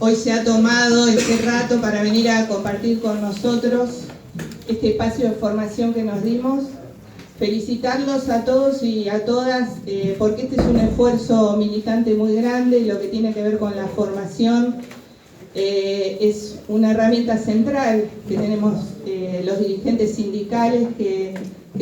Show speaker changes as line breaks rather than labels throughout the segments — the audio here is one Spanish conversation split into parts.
Hoy se ha tomado este rato para venir a compartir con nosotros este espacio de formación que nos dimos. Felicitarlos a todos y a todas porque este es un esfuerzo militante muy grande y lo que tiene que ver con la formación es una herramienta central que tenemos los dirigentes sindicales que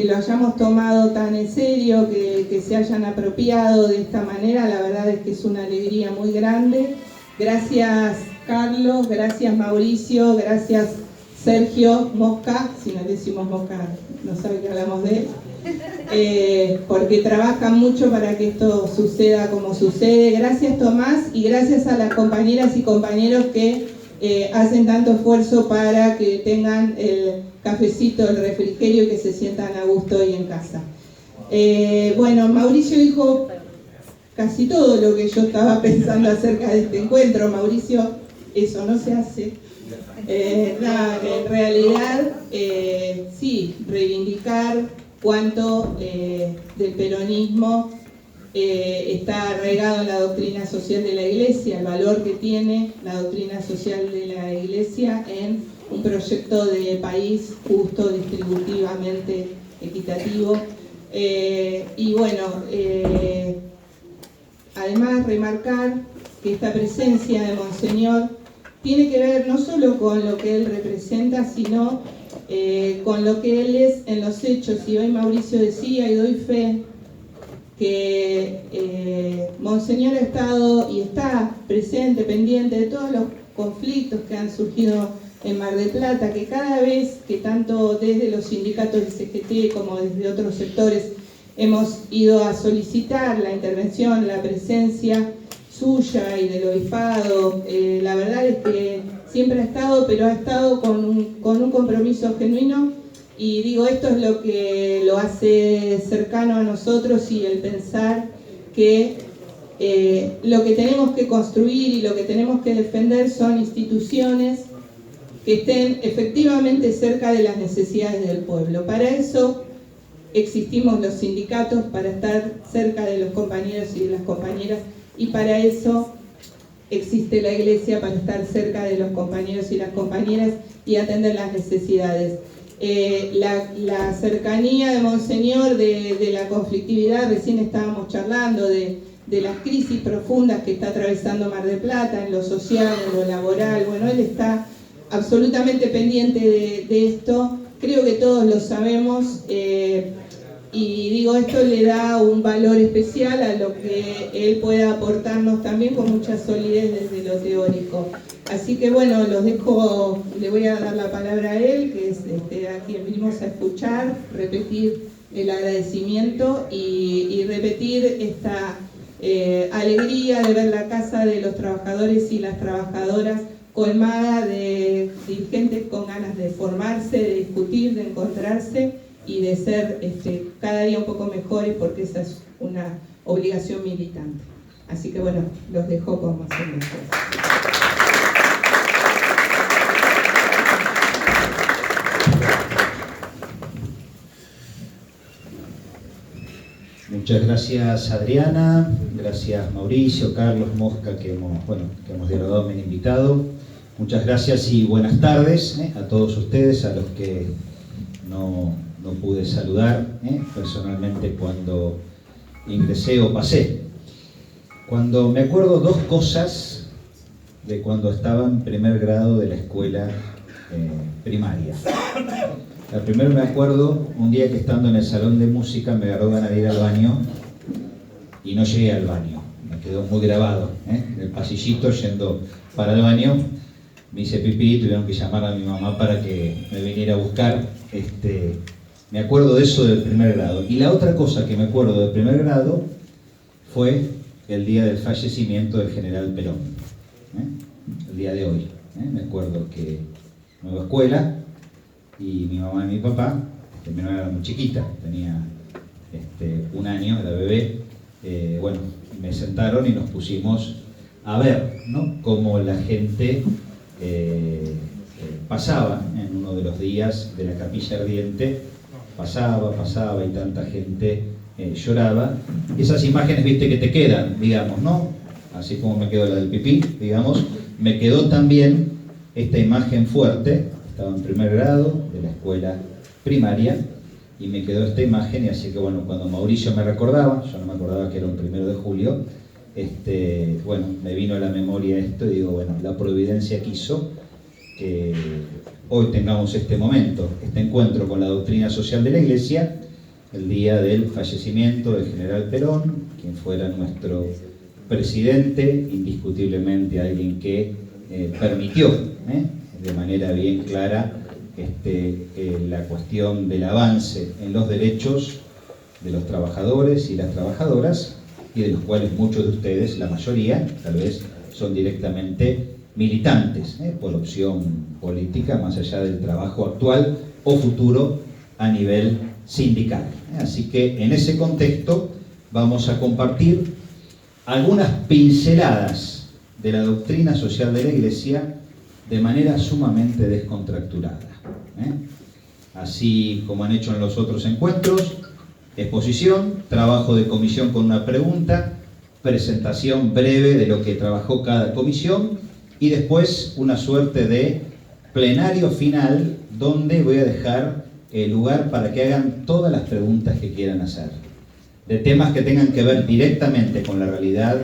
lo hayamos tomado tan en serio, que se hayan apropiado de esta manera. La verdad es que es una alegría muy grande. Gracias Carlos, gracias Mauricio, gracias Sergio Mosca, si no decimos Mosca no sabe que hablamos de él, porque trabajan mucho para que esto suceda como sucede. Gracias Tomás y gracias a las compañeras y compañeros que hacen tanto esfuerzo para que tengan el cafecito, el refrigerio y que se sientan a gusto hoy en casa. Bueno, Mauricio dijo casi todo lo que yo estaba pensando acerca de este encuentro. Mauricio, eso no se hace. En realidad, sí, reivindicar cuánto del peronismo está arraigado en la doctrina social de la Iglesia, el valor que tiene la doctrina social de la Iglesia en un proyecto de país justo, distributivamente equitativo. Y bueno, además remarcar que esta presencia de Monseñor tiene que ver no solo con lo que él representa, sino con lo que él es en los hechos. Y hoy Mauricio decía, y doy fe, que Monseñor ha estado y está presente, pendiente de todos los conflictos que han surgido en Mar del Plata, que cada vez que tanto desde los sindicatos de CGT como desde otros sectores hemos ido a solicitar la intervención, la presencia suya y del obispado, la verdad es que siempre ha estado, pero ha estado con un compromiso genuino, y digo, esto es lo que lo hace cercano a nosotros, y el pensar que lo que tenemos que construir y lo que tenemos que defender son instituciones que estén efectivamente cerca de las necesidades del pueblo. Para eso existimos los sindicatos, para estar cerca de los compañeros y de las compañeras, y para eso existe la Iglesia, para estar cerca de los compañeros y las compañeras y atender las necesidades. La cercanía de Monseñor, de la conflictividad, recién estábamos charlando de las crisis profundas que está atravesando Mar del Plata, en lo social, en lo laboral. Bueno, él está absolutamente pendiente de esto, creo que todos lo sabemos, y digo, esto le da un valor especial a lo que él pueda aportarnos también con mucha solidez desde lo teórico. Así que bueno, los dejo, le voy a dar la palabra a él, que es a quien vinimos a escuchar, repetir el agradecimiento y repetir esta alegría de ver la Casa de los Trabajadores y las Trabajadoras colmada de dirigentes con ganas de formarse, de discutir, de encontrarse y de ser cada día un poco mejores, porque esa es una obligación militante. Así que bueno, los dejo con Monseñor.
Muchas gracias Adriana, gracias Mauricio, Carlos, Mosca, que hemos dialogado, me han invitado. Muchas gracias y buenas tardes a todos ustedes, a los que no pude saludar personalmente cuando ingresé o pasé. Cuando me acuerdo dos cosas de cuando estaba en primer grado de la escuela primaria. La primera, me acuerdo un día que estando en el salón de música me agarró ganas de ir al baño y no llegué al baño. Me quedó muy grabado, en el pasillito yendo para el baño. Me hice pipí, tuvieron que llamar a mi mamá para que me viniera a buscar. Me acuerdo de eso del primer grado. Y la otra cosa que me acuerdo del primer grado fue el día del fallecimiento del general Perón. El día de hoy. Me acuerdo que nueva escuela, y mi mamá y mi papá, mi mamá era muy chiquita, tenía 1 año, era bebé, me sentaron y nos pusimos a ver, ¿no?, cómo la gente pasaba en uno de los días de la capilla ardiente, pasaba y tanta gente lloraba. Esas imágenes, viste, que te quedan, digamos, ¿no? así como me quedó la del pipí, digamos, me quedó también esta imagen fuerte. Estaba en primer grado de la escuela primaria y me quedó esta imagen, y así que bueno, cuando Mauricio me recordaba, yo no me acordaba que era un 1 de julio, bueno, me vino a la memoria esto y digo, bueno, la providencia quiso que hoy tengamos este momento, este encuentro con la doctrina social de la Iglesia, el día del fallecimiento del general Perón, quien fuera nuestro presidente, indiscutiblemente alguien que permitió de manera bien clara la cuestión del avance en los derechos de los trabajadores y las trabajadoras, y de los cuales muchos de ustedes, la mayoría, tal vez son directamente militantes, por opción política, más allá del trabajo actual o futuro a nivel sindical. Así que en ese contexto vamos a compartir algunas pinceladas de la doctrina social de la Iglesia de manera sumamente descontracturada. Así como han hecho en los otros encuentros, exposición, trabajo de comisión con una pregunta, presentación breve de lo que trabajó cada comisión y después una suerte de plenario final donde voy a dejar el lugar para que hagan todas las preguntas que quieran hacer, de temas que tengan que ver directamente con la realidad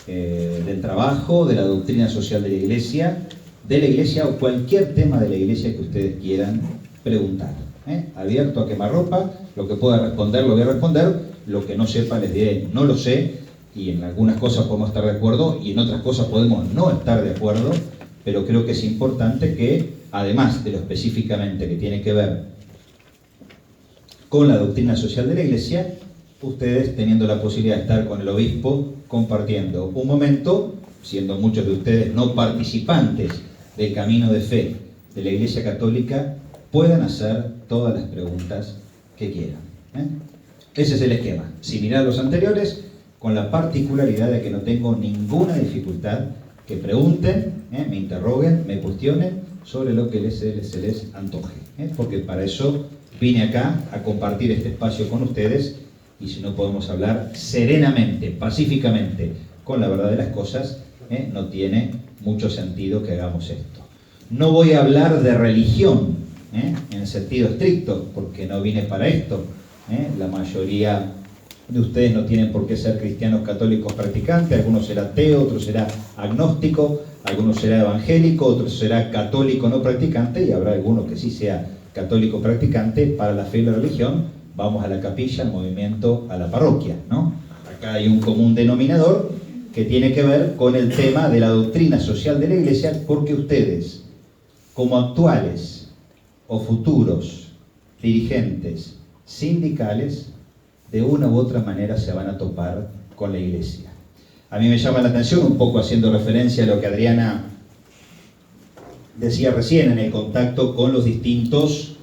del trabajo, de la doctrina social de la Iglesia o cualquier tema de la Iglesia que ustedes quieran preguntar. Abierto a quemarropa, lo que pueda responder lo voy a responder, lo que no sepa les diré no lo sé, y en algunas cosas podemos estar de acuerdo y en otras cosas podemos no estar de acuerdo, pero creo que es importante que, además de lo específicamente que tiene que ver con la doctrina social de la Iglesia, ustedes teniendo la posibilidad de estar con el obispo compartiendo un momento, siendo muchos de ustedes no participantes del camino de fe de la Iglesia Católica, puedan hacer todas las preguntas que quieran. Ese es el esquema, similar a los anteriores, con la particularidad de que no tengo ninguna dificultad que pregunten, me interroguen, me cuestionen sobre lo que se les antoje, porque para eso vine acá a compartir este espacio con ustedes, y si no podemos hablar serenamente, pacíficamente, con la verdad de las cosas, no tiene mucho sentido que hagamos esto. No voy a hablar de religión, en el sentido estricto, porque no vine para esto. La mayoría de ustedes no tienen por qué ser cristianos católicos practicantes, algunos será ateo, otros será agnóstico, algunos será evangélico, otros será católico no practicante, y habrá alguno que sí sea católico practicante. Para la fe y la religión vamos a la capilla, al movimiento, a la parroquia, ¿no? Acá hay un común denominador que tiene que ver con el tema de la doctrina social de la Iglesia, porque ustedes, como actuales o futuros dirigentes sindicales, de una u otra manera se van a topar con la Iglesia. A mí me llama la atención, un poco haciendo referencia a lo que Adriana decía recién en el contacto con las distintas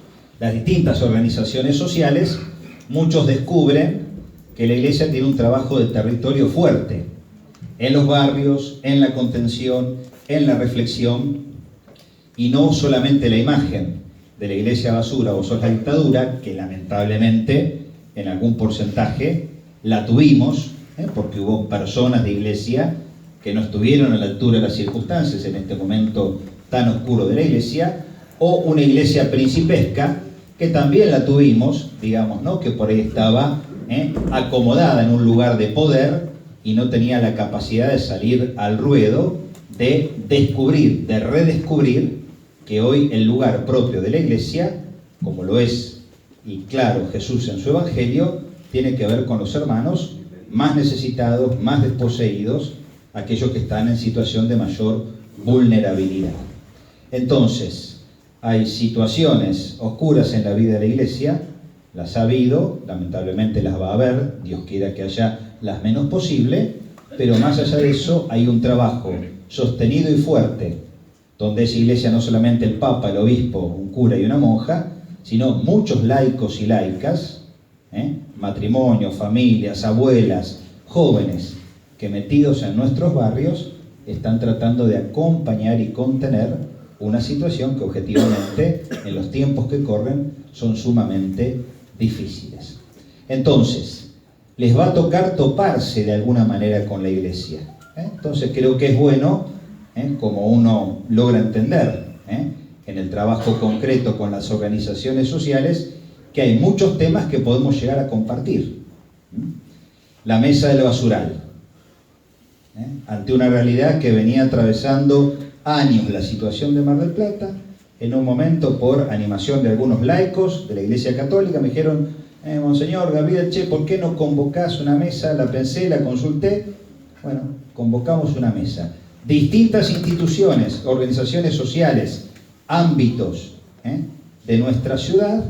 organizaciones sociales, muchos descubren que la Iglesia tiene un trabajo de territorio fuerte en los barrios, en la contención, en la reflexión, y no solamente la imagen de la Iglesia basura o sos la dictadura, que lamentablemente en algún porcentaje la tuvimos, porque hubo personas de Iglesia que no estuvieron a la altura de las circunstancias en este momento tan oscuro de la Iglesia, o una Iglesia principesca, que también la tuvimos, digamos, ¿no? Que por ahí estaba acomodada en un lugar de poder y no tenía la capacidad de salir al ruedo, de descubrir, de redescubrir que hoy el lugar propio de la Iglesia, como lo es, y claro, Jesús en su Evangelio, tiene que ver con los hermanos más necesitados, más desposeídos, aquellos que están en situación de mayor vulnerabilidad. Entonces, hay situaciones oscuras en la vida de la Iglesia, las ha habido, lamentablemente las va a haber, Dios quiera que haya las menos posible, pero más allá de eso hay un trabajo sostenido y fuerte, donde es Iglesia no solamente el Papa, el Obispo, un cura y una monja, sino muchos laicos y laicas, matrimonios, familias, abuelas, jóvenes, que metidos en nuestros barrios están tratando de acompañar y contener una situación que objetivamente en los tiempos que corren son sumamente difíciles. Entonces, les va a tocar toparse de alguna manera con la Iglesia. Entonces creo que es bueno, como uno logra entender en el trabajo concreto con las organizaciones sociales, que hay muchos temas que podemos llegar a compartir. La mesa del basural, ante una realidad que venía atravesando años la situación de Mar del Plata. En un momento, por animación de algunos laicos de la Iglesia Católica, me dijeron: Monseñor Gabriel, ¿por qué no convocás una mesa? La pensé, la consulté. Bueno, convocamos una mesa. Distintas instituciones, organizaciones sociales, ámbitos de nuestra ciudad,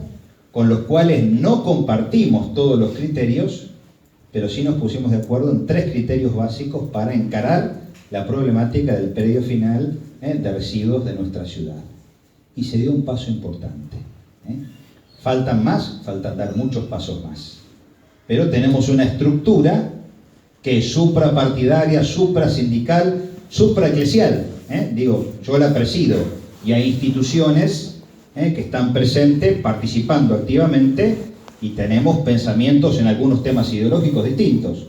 con los cuales no compartimos todos los criterios, pero sí nos pusimos de acuerdo en 3 criterios básicos para encarar la problemática del predio final de residuos de nuestra ciudad. Y se dio un paso importante. Faltan dar muchos pasos más. Pero tenemos una estructura que es suprapartidaria, suprasindical, supraeclesial. Yo la presido, y hay instituciones que están presentes, participando activamente, y tenemos pensamientos en algunos temas ideológicos distintos.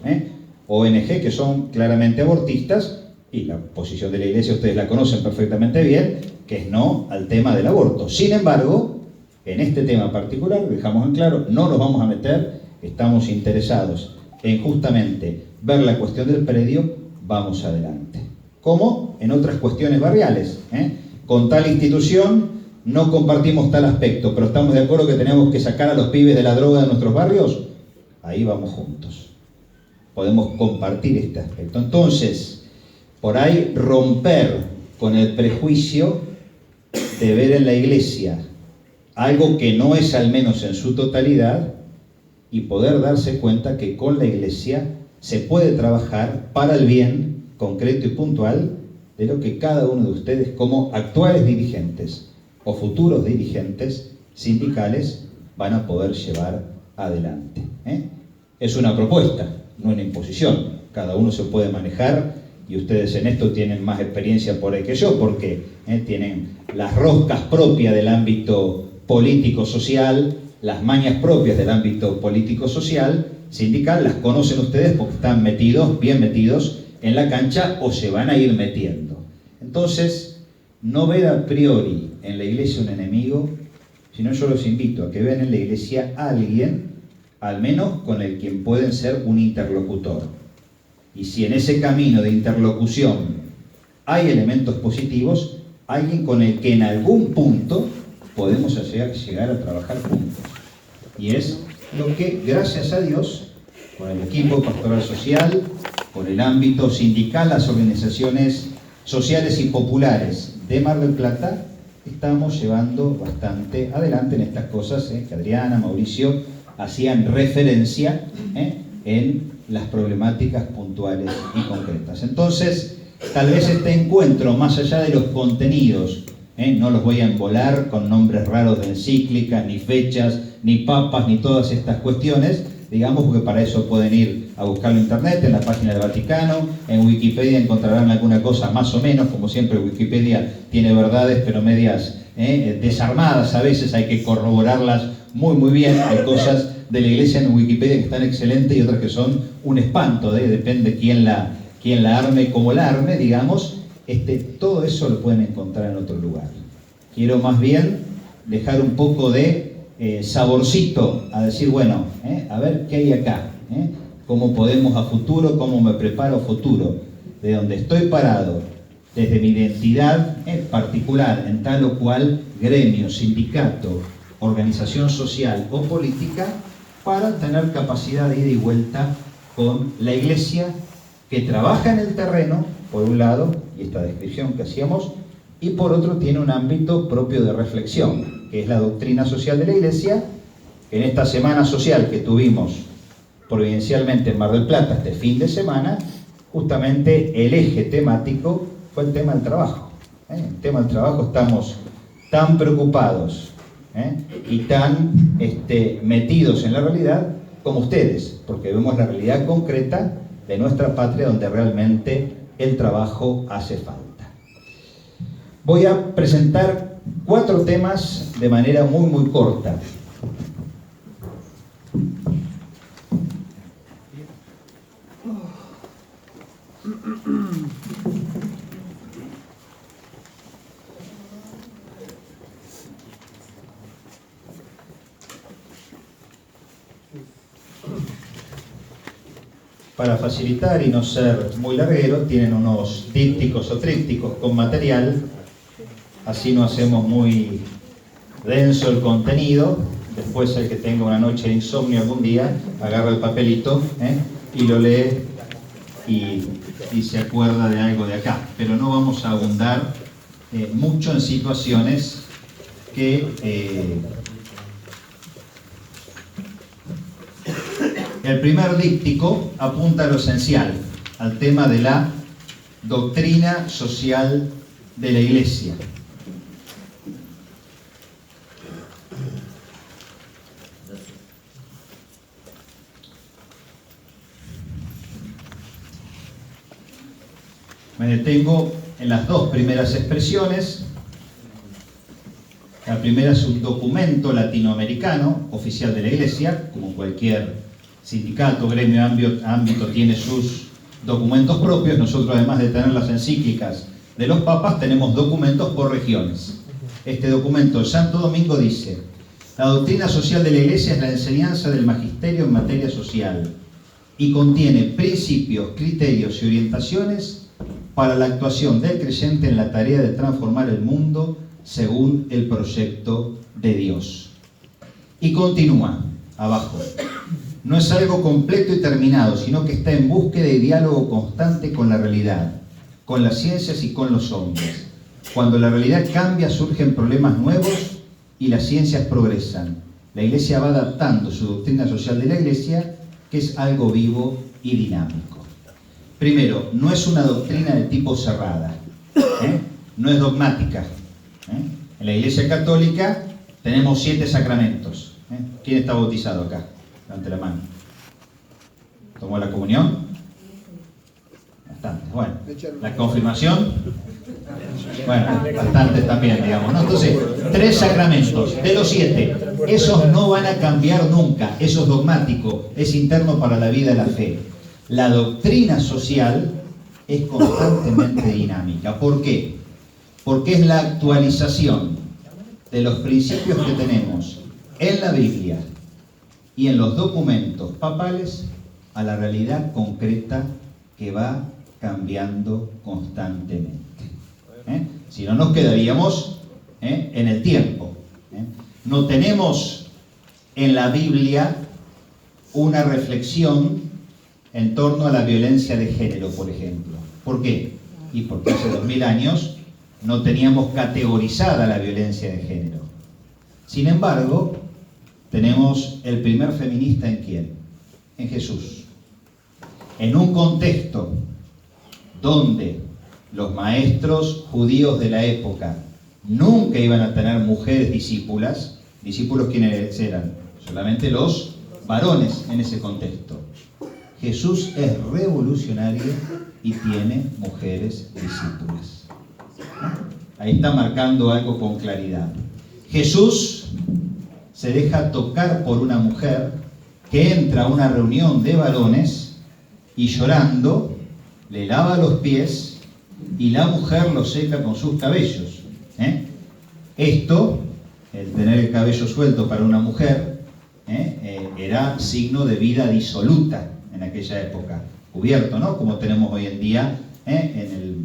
ONG que son claramente abortistas, y la posición de la Iglesia ustedes la conocen perfectamente bien, que es no al tema del aborto. Sin embargo, en este tema particular, dejamos en claro, no nos vamos a meter, estamos interesados en justamente ver la cuestión del predio, vamos adelante. Como en otras cuestiones barriales. Con tal institución no compartimos tal aspecto, pero estamos de acuerdo que tenemos que sacar a los pibes de la droga de nuestros barrios, ahí vamos juntos. Podemos compartir este aspecto. Entonces, por ahí romper con el prejuicio de ver en la Iglesia algo que no es, al menos en su totalidad, y poder darse cuenta que con la Iglesia se puede trabajar para el bien concreto y puntual de lo que cada uno de ustedes, como actuales dirigentes o futuros dirigentes sindicales, van a poder llevar adelante. Es una propuesta, no una imposición. Cada uno se puede manejar, y ustedes en esto tienen más experiencia por ahí que yo, porque tienen las roscas propias del ámbito político-social, las mañas propias del ámbito político-social, sindical, las conocen ustedes porque están metidos, bien metidos en la cancha, o se van a ir metiendo. Entonces, no ver a priori en la Iglesia un enemigo, sino yo los invito a que vean en la Iglesia a alguien, al menos con el quien pueden ser un interlocutor. Y si en ese camino de interlocución hay elementos positivos, alguien con el que en algún punto podemos llegar a trabajar juntos. Y es lo que, gracias a Dios, con el equipo pastoral social, con el ámbito sindical, las organizaciones sociales y populares de Mar del Plata, estamos llevando bastante adelante en estas cosas que Adriana, Mauricio hacían referencia en las problemáticas puntuales y concretas. Entonces, tal vez este encuentro, más allá de los contenidos, no los voy a embolar con nombres raros de encíclicas, ni fechas, ni papas, ni todas estas cuestiones, digamos, porque para eso pueden ir a buscarlo en internet, en la página del Vaticano, en Wikipedia encontrarán alguna cosa más o menos, como siempre Wikipedia tiene verdades, pero medias desarmadas, a veces hay que corroborarlas muy bien. Hay cosas de la Iglesia en Wikipedia que están excelentes y otras que son un espanto, depende quién la arme, cómo la arme, digamos. Todo eso lo pueden encontrar en otro lugar. Quiero más bien dejar un poco de saborcito a decir, bueno, a ver qué hay acá, cómo podemos a futuro, cómo me preparo a futuro, de donde estoy parado, desde mi identidad particular en tal o cual gremio, sindicato, organización social o política, para tener capacidad de ida y vuelta con la Iglesia, que trabaja en el terreno, por un lado, y esta descripción que hacíamos, y por otro tiene un ámbito propio de reflexión, que es la doctrina social de la Iglesia. En esta semana social que tuvimos providencialmente en Mar del Plata este fin de semana, justamente el eje temático fue el tema del trabajo. El tema del trabajo, estamos tan preocupados y tan metidos en la realidad como ustedes, porque vemos la realidad concreta de nuestra patria, donde realmente el trabajo hace falta. Voy a presentar 4 temas de manera muy corta. para facilitar y no ser muy larguero, tienen unos dípticos o trípticos con material, así no hacemos muy denso el contenido. Después el que tenga una noche de insomnio algún día, agarra el papelito y lo lee y se acuerda de algo de acá. Pero no vamos a abundar mucho en situaciones que... El primer díptico apunta a lo esencial, al tema de la doctrina social de la Iglesia. Me detengo en las dos primeras expresiones. La primera es un documento latinoamericano, oficial de la Iglesia, como cualquier sindicato, gremio, ámbito tiene sus documentos propios. Nosotros, además de tener las encíclicas de los papas, tenemos documentos por regiones. Este documento de Santo Domingo dice: la doctrina social de la Iglesia es la enseñanza del magisterio en materia social y contiene principios, criterios y orientaciones para la actuación del creyente en la tarea de transformar el mundo según el proyecto de Dios. Y continúa abajo: no es algo completo y terminado, sino que está en búsqueda y diálogo constante con la realidad, con las ciencias y con los hombres. Cuando la realidad cambia, surgen problemas nuevos y las ciencias progresan. La Iglesia va adaptando su doctrina social de la Iglesia, que es algo vivo y dinámico. Primero, no es una doctrina de tipo cerrada, no es dogmática. En la Iglesia Católica tenemos 7 sacramentos. ¿Quién está bautizado acá? Levante la mano. ¿Tomó la comunión? Bastantes. Bueno, la confirmación. Bueno, bastantes también, digamos, ¿no? Entonces, 3 sacramentos de los 7. Esos no van a cambiar nunca. Eso es dogmático, es interno para la vida de la fe. La doctrina social es constantemente dinámica. ¿Por qué? Porque es la actualización de los principios que tenemos en la Biblia y en los documentos papales a la realidad concreta que va cambiando constantemente. Si no, nos quedaríamos en el tiempo. No tenemos en la Biblia una reflexión en torno a la violencia de género, por ejemplo. ¿Por qué? Y porque hace 2000 años no teníamos categorizada la violencia de género. Sin embargo, tenemos el primer feminista ¿en quién? En Jesús. En un contexto donde los maestros judíos de la época nunca iban a tener mujeres discípulas. ¿Discípulos quiénes eran? Solamente los varones en ese contexto. Jesús es revolucionario y tiene mujeres discípulas. Ahí está marcando algo con claridad. Jesús se deja tocar por una mujer que entra a una reunión de varones y llorando le lava los pies y la mujer lo seca con sus cabellos. Esto, el tener el cabello suelto para una mujer, era signo de vida disoluta en aquella época, cubierto, ¿no? Como tenemos hoy en día en el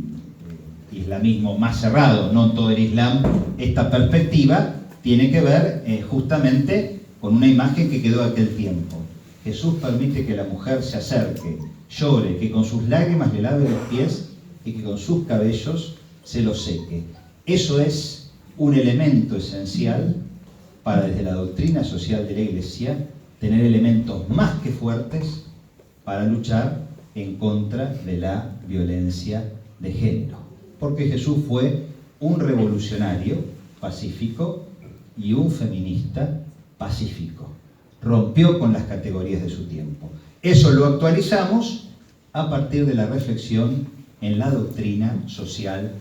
islamismo más cerrado, no en todo el Islam. Esta perspectiva tiene que ver justamente con una imagen que quedó de aquel tiempo. Jesús permite que la mujer se acerque, llore, que con sus lágrimas le lave los pies y que con sus cabellos se los seque. Eso es un elemento esencial para, desde la doctrina social de la Iglesia, tener elementos más que fuertes para luchar en contra de la violencia de género. Porque Jesús fue un revolucionario pacífico y un feminista pacífico. Rompió con las categorías de su tiempo. Eso lo actualizamos a partir de la reflexión en la doctrina social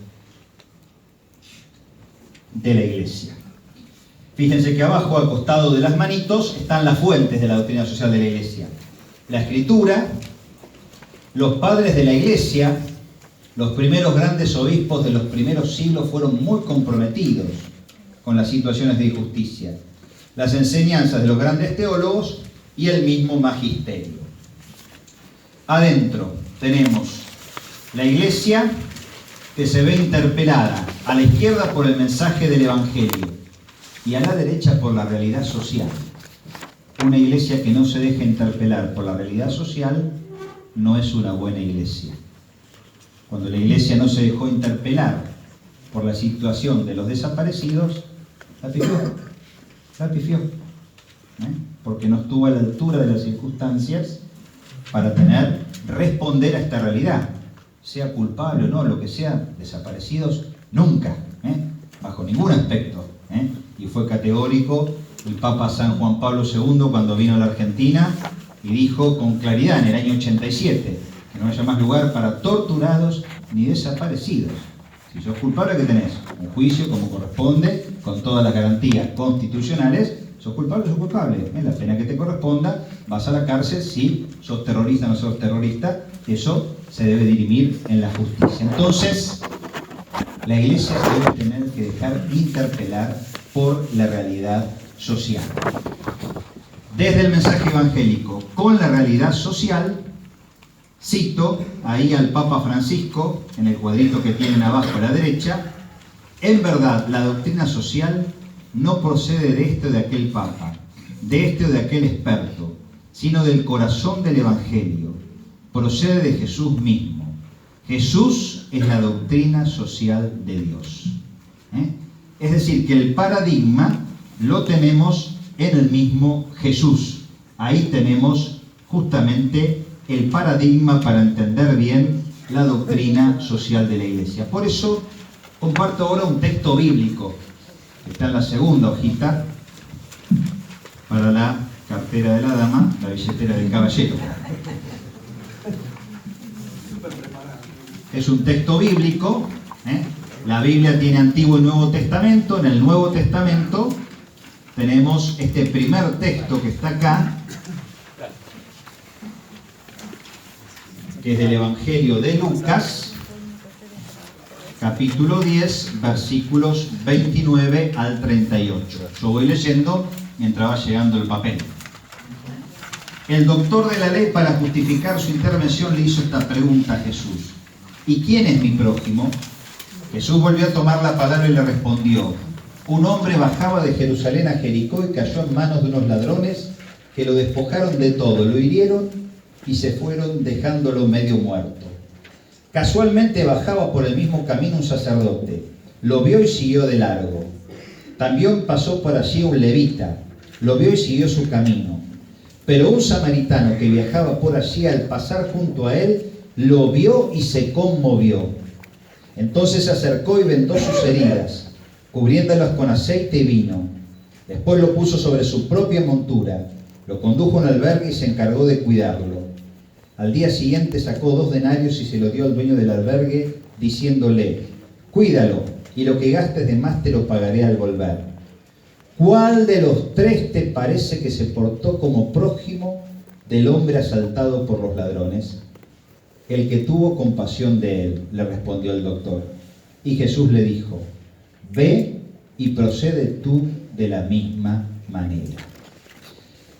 de la Iglesia. Fíjense que abajo, al costado de las manitos, están las fuentes de la doctrina social de la Iglesia. La Escritura, los padres de la Iglesia, los primeros grandes obispos de los primeros siglos fueron muy comprometidos con las situaciones de injusticia, las enseñanzas de los grandes teólogos y el mismo magisterio. adentro tenemos la iglesia que se ve interpelada a la izquierda por el mensaje del Evangelio y a la derecha por la realidad social. Una iglesia que no se deja interpelar por la realidad social no es una buena iglesia. Cuando la iglesia no se dejó interpelar por la situación de los desaparecidos, la pifió. Porque no estuvo a la altura de las circunstancias para responder a esta realidad. Sea culpable o no, lo que sea, desaparecidos nunca, bajo ningún aspecto. Y fue categórico el Papa San Juan Pablo II cuando vino a la Argentina y dijo con claridad en el año 87 que no haya más lugar para torturados ni desaparecidos. Si sos culpable, ¿qué tenés? Un juicio como corresponde, con todas las garantías constitucionales. Sos culpable, la pena que te corresponda, vas a la cárcel. Si sos terrorista o no sos terrorista, eso se debe dirimir en la justicia. Entonces, la iglesia se debe tener que dejar interpelar por la realidad social. Desde el mensaje evangélico con la realidad social, cito ahí al Papa Francisco, en el cuadrito que tienen abajo a la derecha: en verdad, la doctrina social no procede de este o de aquel Papa, de este o de aquel experto, sino del corazón del Evangelio. Procede de Jesús mismo. Jesús es la doctrina social de Dios. Es decir, que el paradigma lo tenemos en el mismo Jesús. Ahí tenemos justamente el paradigma para entender bien la doctrina social de la Iglesia. Por eso comparto ahora un texto bíblico que está en la segunda hojita para la cartera de la dama, la billetera del caballero. Es un texto bíblico. La Biblia tiene Antiguo y Nuevo Testamento. En el Nuevo Testamento tenemos este primer texto que está acá, que es del Evangelio de Lucas, capítulo 10, versículos 29 al 38. Yo voy leyendo mientras va llegando el papel. El doctor de la ley, para justificar su intervención, le hizo esta pregunta a Jesús: ¿y quién es mi prójimo? Jesús volvió a tomar la palabra y le respondió: un hombre bajaba de Jerusalén a Jericó y cayó en manos de unos ladrones que lo despojaron de todo, lo hirieron y se fueron dejándolo medio muerto. Casualmente bajaba por el mismo camino un sacerdote, lo vio y siguió de largo. También pasó por allí un levita, lo vio y siguió su camino. Pero un samaritano que viajaba por allí, al pasar junto a él, lo vio y se conmovió. Entonces se acercó y vendó sus heridas, cubriéndolas con aceite y vino. Después lo puso sobre su propia montura, lo condujo a un albergue y se encargó de cuidarlo. Al día siguiente sacó 2 denarios y se lo dio al dueño del albergue, diciéndole: cuídalo, y lo que gastes de más te lo pagaré al volver. ¿Cuál de los 3 te parece que se portó como prójimo del hombre asaltado por los ladrones? El que tuvo compasión de él, le respondió el doctor. Y Jesús le dijo: ve y procede tú de la misma manera.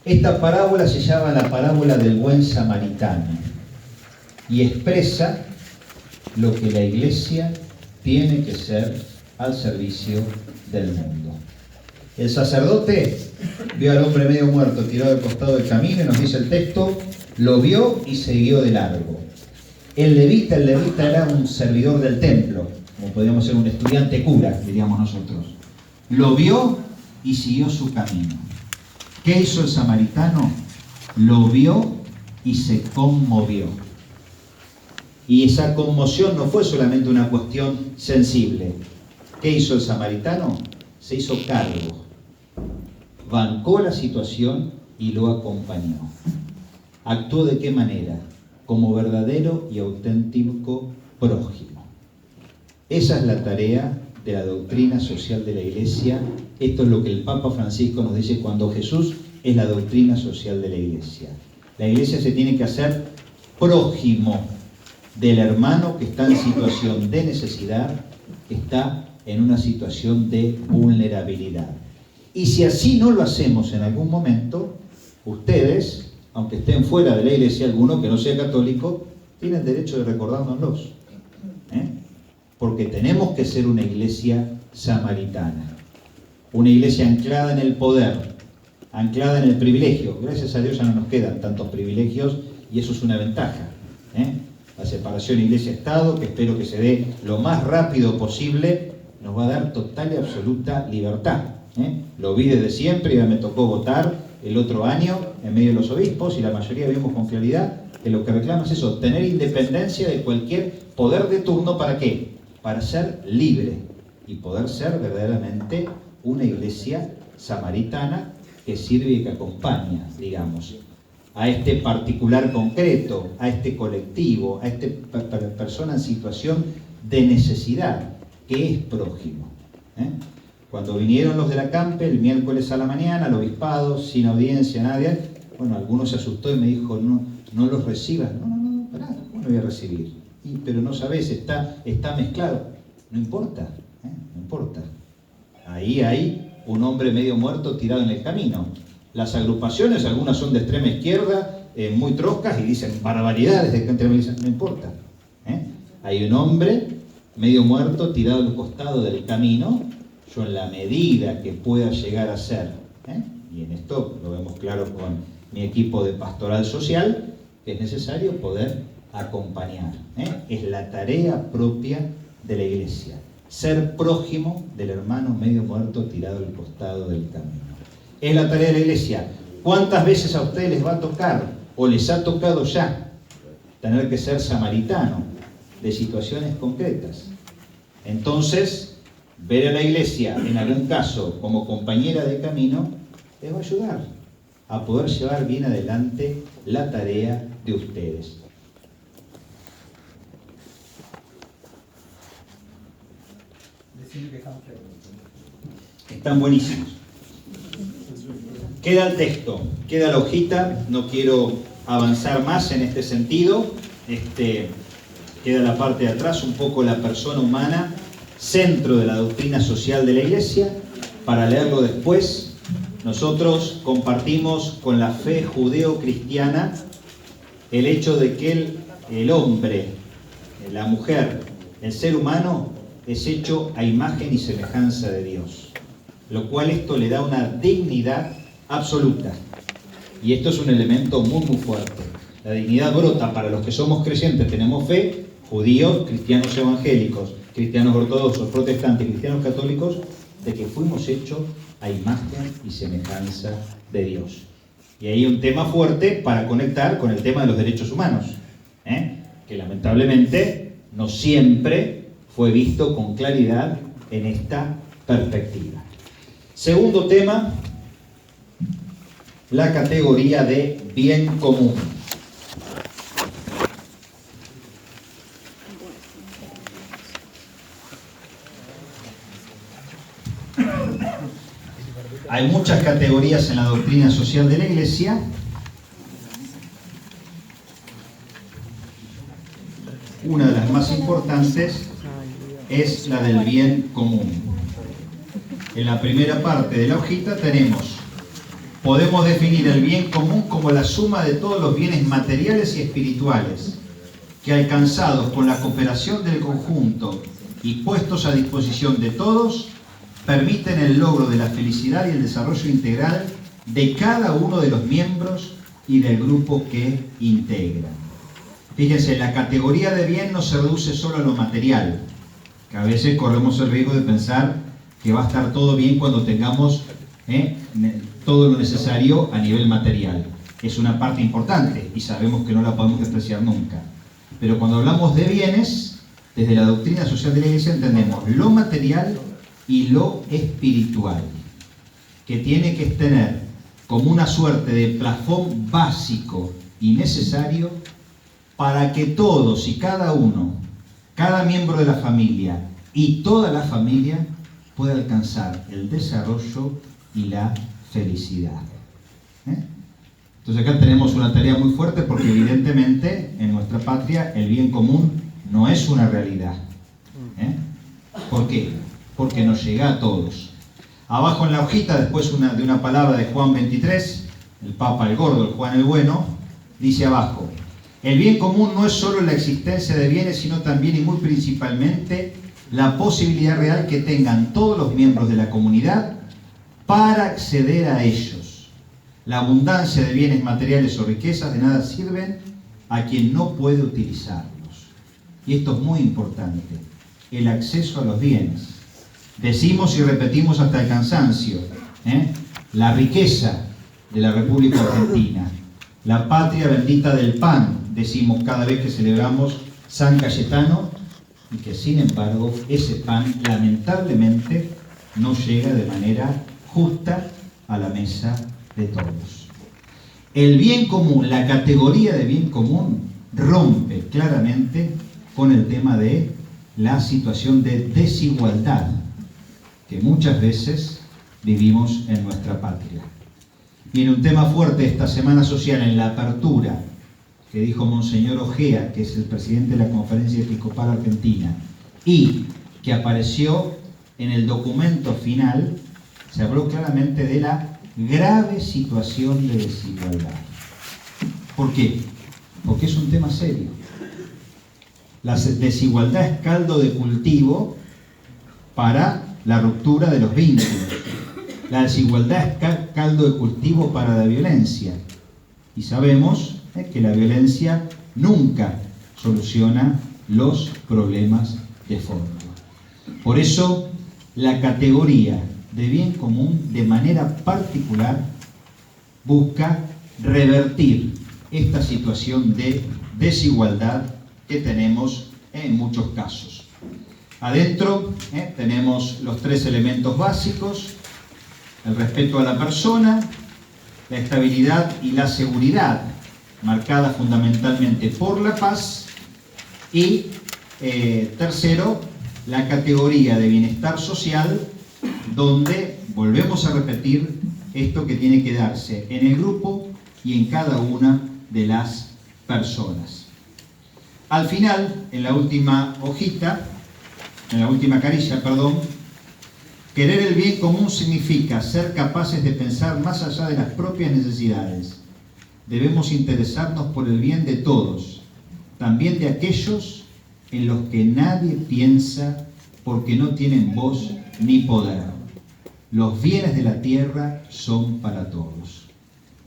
Esta parábola se llama la parábola del buen samaritano y expresa lo que la iglesia tiene que ser al servicio del mundo. El sacerdote vio al hombre medio muerto tirado al costado del camino y nos dice el texto: lo vio y siguió de largo. El levita era un servidor del templo, como podríamos ser un estudiante cura, diríamos nosotros. Lo vio y siguió su camino. ¿Qué hizo el samaritano? Lo vio y se conmovió. Y esa conmoción no fue solamente una cuestión sensible. ¿Qué hizo el samaritano? Se hizo cargo. Bancó la situación y lo acompañó. ¿Actuó de qué manera? Como verdadero y auténtico prójimo. Esa es la tarea de la doctrina social de la Iglesia. Esto es lo que el Papa Francisco nos dice cuando Jesús es la doctrina social de la Iglesia. La Iglesia se tiene que hacer prójimo del hermano que está en situación de necesidad, que está en una situación de vulnerabilidad. Y si así no lo hacemos en algún momento, ustedes, aunque estén fuera de la iglesia, alguno que no sea católico, tienen derecho de recordárnoslos. Porque tenemos que ser una iglesia samaritana, una iglesia anclada en el poder, anclada en el privilegio. Gracias a Dios ya no nos quedan tantos privilegios y eso es una ventaja. La separación iglesia-estado, que espero que se dé lo más rápido posible, nos va a dar total y absoluta libertad. Lo vi desde siempre y ya me tocó votar el otro año en medio de los obispos y la mayoría vimos con claridad que lo que reclama es eso, tener independencia de cualquier poder de turno. ¿Para qué? Para ser libre y poder ser verdaderamente una iglesia samaritana que sirve y que acompaña, digamos, a este particular concreto, a este colectivo, a esta persona en situación de necesidad, que es prójimo. Cuando vinieron los de la Campe el miércoles a la mañana, al obispado, sin audiencia, nadie, bueno, algunos se asustó y me dijo, no los recibas. No, pará, ¿cómo lo voy a recibir? Pero no sabes, está mezclado. No importa, no importa. Ahí hay un hombre medio muerto tirado en el camino. Las agrupaciones, algunas son de extrema izquierda, muy troscas y dicen barbaridades de gente, no importa. Hay un hombre medio muerto tirado al costado del camino. Yo en la medida que pueda llegar a ser, y en esto lo vemos claro con mi equipo de pastoral social, que es necesario poder acompañar. Es la tarea propia de la iglesia, ser prójimo del hermano medio muerto tirado al costado del camino. Es la tarea de la iglesia. ¿Cuántas veces a ustedes les va a tocar, o les ha tocado ya, tener que ser samaritano de situaciones concretas? Entonces, ver a la iglesia, en algún caso, como compañera de camino, les va a ayudar a poder llevar bien adelante la tarea de ustedes. Están buenísimos. Queda el texto, queda la hojita, no quiero avanzar más en este sentido. Queda la parte de atrás, un poco la persona humana, centro de la doctrina social de la iglesia. Para leerlo después, nosotros compartimos con la fe judeo-cristiana el hecho de que el hombre, la mujer, el ser humano es hecho a imagen y semejanza de Dios, lo cual esto le da una dignidad absoluta. Y esto es un elemento muy fuerte. La dignidad brota para los que somos creyentes, tenemos fe, judíos, cristianos evangélicos, cristianos ortodoxos, protestantes, cristianos católicos, de que fuimos hechos a imagen y semejanza de Dios. Y ahí un tema fuerte para conectar con el tema de los derechos humanos, que lamentablemente no siempre fue visto con claridad en esta perspectiva. Segundo tema, la categoría de bien común. Hay muchas categorías en la doctrina social de la Iglesia. Una de las más importantes es la del bien común. En la primera parte de la hojita podemos definir el bien común como la suma de todos los bienes materiales y espirituales que, alcanzados con la cooperación del conjunto y puestos a disposición de todos, permiten el logro de la felicidad y el desarrollo integral de cada uno de los miembros y del grupo que integra. Fíjense, la categoría de bien no se reduce solo a lo material, que a veces corremos el riesgo de pensar que va a estar todo bien cuando tengamos todo lo necesario a nivel material. Es una parte importante y sabemos que no la podemos despreciar nunca. Pero cuando hablamos de bienes, desde la doctrina social de la Iglesia entendemos lo material y lo espiritual, que tiene que tener como una suerte de plafón básico y necesario para que todos y cada uno, cada miembro de la familia y toda la familia pueda alcanzar el desarrollo y la felicidad. Entonces acá tenemos una tarea muy fuerte porque evidentemente en nuestra patria el bien común no es una realidad. ¿Por qué? Porque nos llega a todos. Abajo en la hojita, después de una palabra de Juan 23, el Papa el Gordo, el Juan el Bueno, dice abajo: el bien común no es solo la existencia de bienes, sino también y muy principalmente la posibilidad real que tengan todos los miembros de la comunidad para acceder a ellos. La abundancia de bienes materiales o riquezas de nada sirven a quien no puede utilizarlos. Y esto es muy importante, el acceso a los bienes. Decimos y repetimos hasta el cansancio, la riqueza de la República Argentina, la patria bendita del pan, decimos cada vez que celebramos San Cayetano, y que sin embargo ese pan lamentablemente no llega de manera justa a la mesa de todos. El bien común, la categoría de bien común, rompe claramente con el tema de la situación de desigualdad que muchas veces vivimos en nuestra patria. Viene un tema fuerte esta Semana Social en la apertura que dijo Monseñor Ojea, que es el presidente de la Conferencia Episcopal Argentina, y que apareció en el documento final. Se habló claramente de la grave situación de desigualdad. ¿Por qué? Porque es un tema serio. La desigualdad es caldo de cultivo para la ruptura de los vínculos. La desigualdad es caldo de cultivo para la violencia. Y sabemos que la violencia nunca soluciona los problemas de fondo. Por eso, la categoría de bien común, de manera particular, busca revertir esta situación de desigualdad que tenemos en muchos casos. Adentro tenemos los tres elementos básicos: el respeto a la persona, la estabilidad y la seguridad, marcada fundamentalmente por la paz, y tercero, la categoría de bienestar social, donde volvemos a repetir esto que tiene que darse en el grupo y en cada una de las personas. Al final, en la última hojita, en la última carilla, querer el bien común significa ser capaces de pensar más allá de las propias necesidades. Debemos interesarnos por el bien de todos, también de aquellos en los que nadie piensa porque no tienen voz ni poder. Los bienes de la tierra son para todos.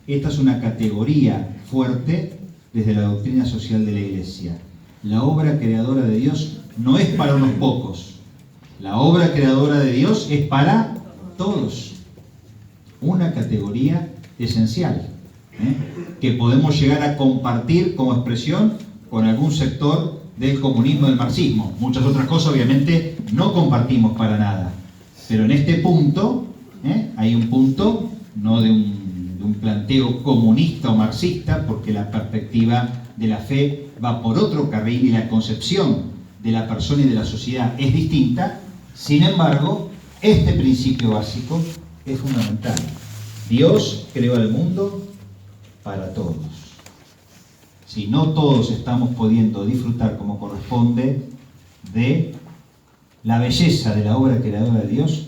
Esta es una categoría fuerte desde la doctrina social de la Iglesia. La obra creadora de Dios no es para unos pocos. La obra creadora de Dios es para todos. Una categoría esencial, que podemos llegar a compartir como expresión con algún sector del comunismo, del marxismo. Muchas otras cosas obviamente no compartimos para nada. Pero en este punto, hay un punto, no de un planteo comunista o marxista, porque la perspectiva de la fe va por otro carril y la concepción de la persona y de la sociedad es distinta. Sin embargo, este principio básico es fundamental. Dios creó al mundo para todos. Si no todos estamos pudiendo disfrutar como corresponde de la belleza de la obra creadora de Dios,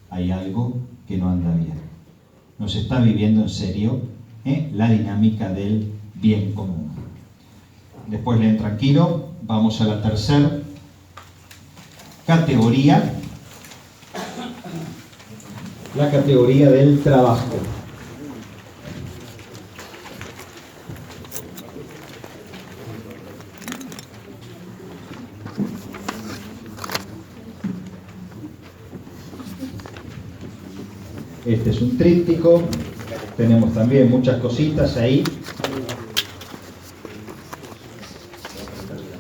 hay algo que no anda bien. No se está viviendo en serio la dinámica del bien común. Después leen tranquilo, vamos a la tercera categoría, la categoría del trabajo. Este es un tríptico, tenemos también muchas cositas ahí.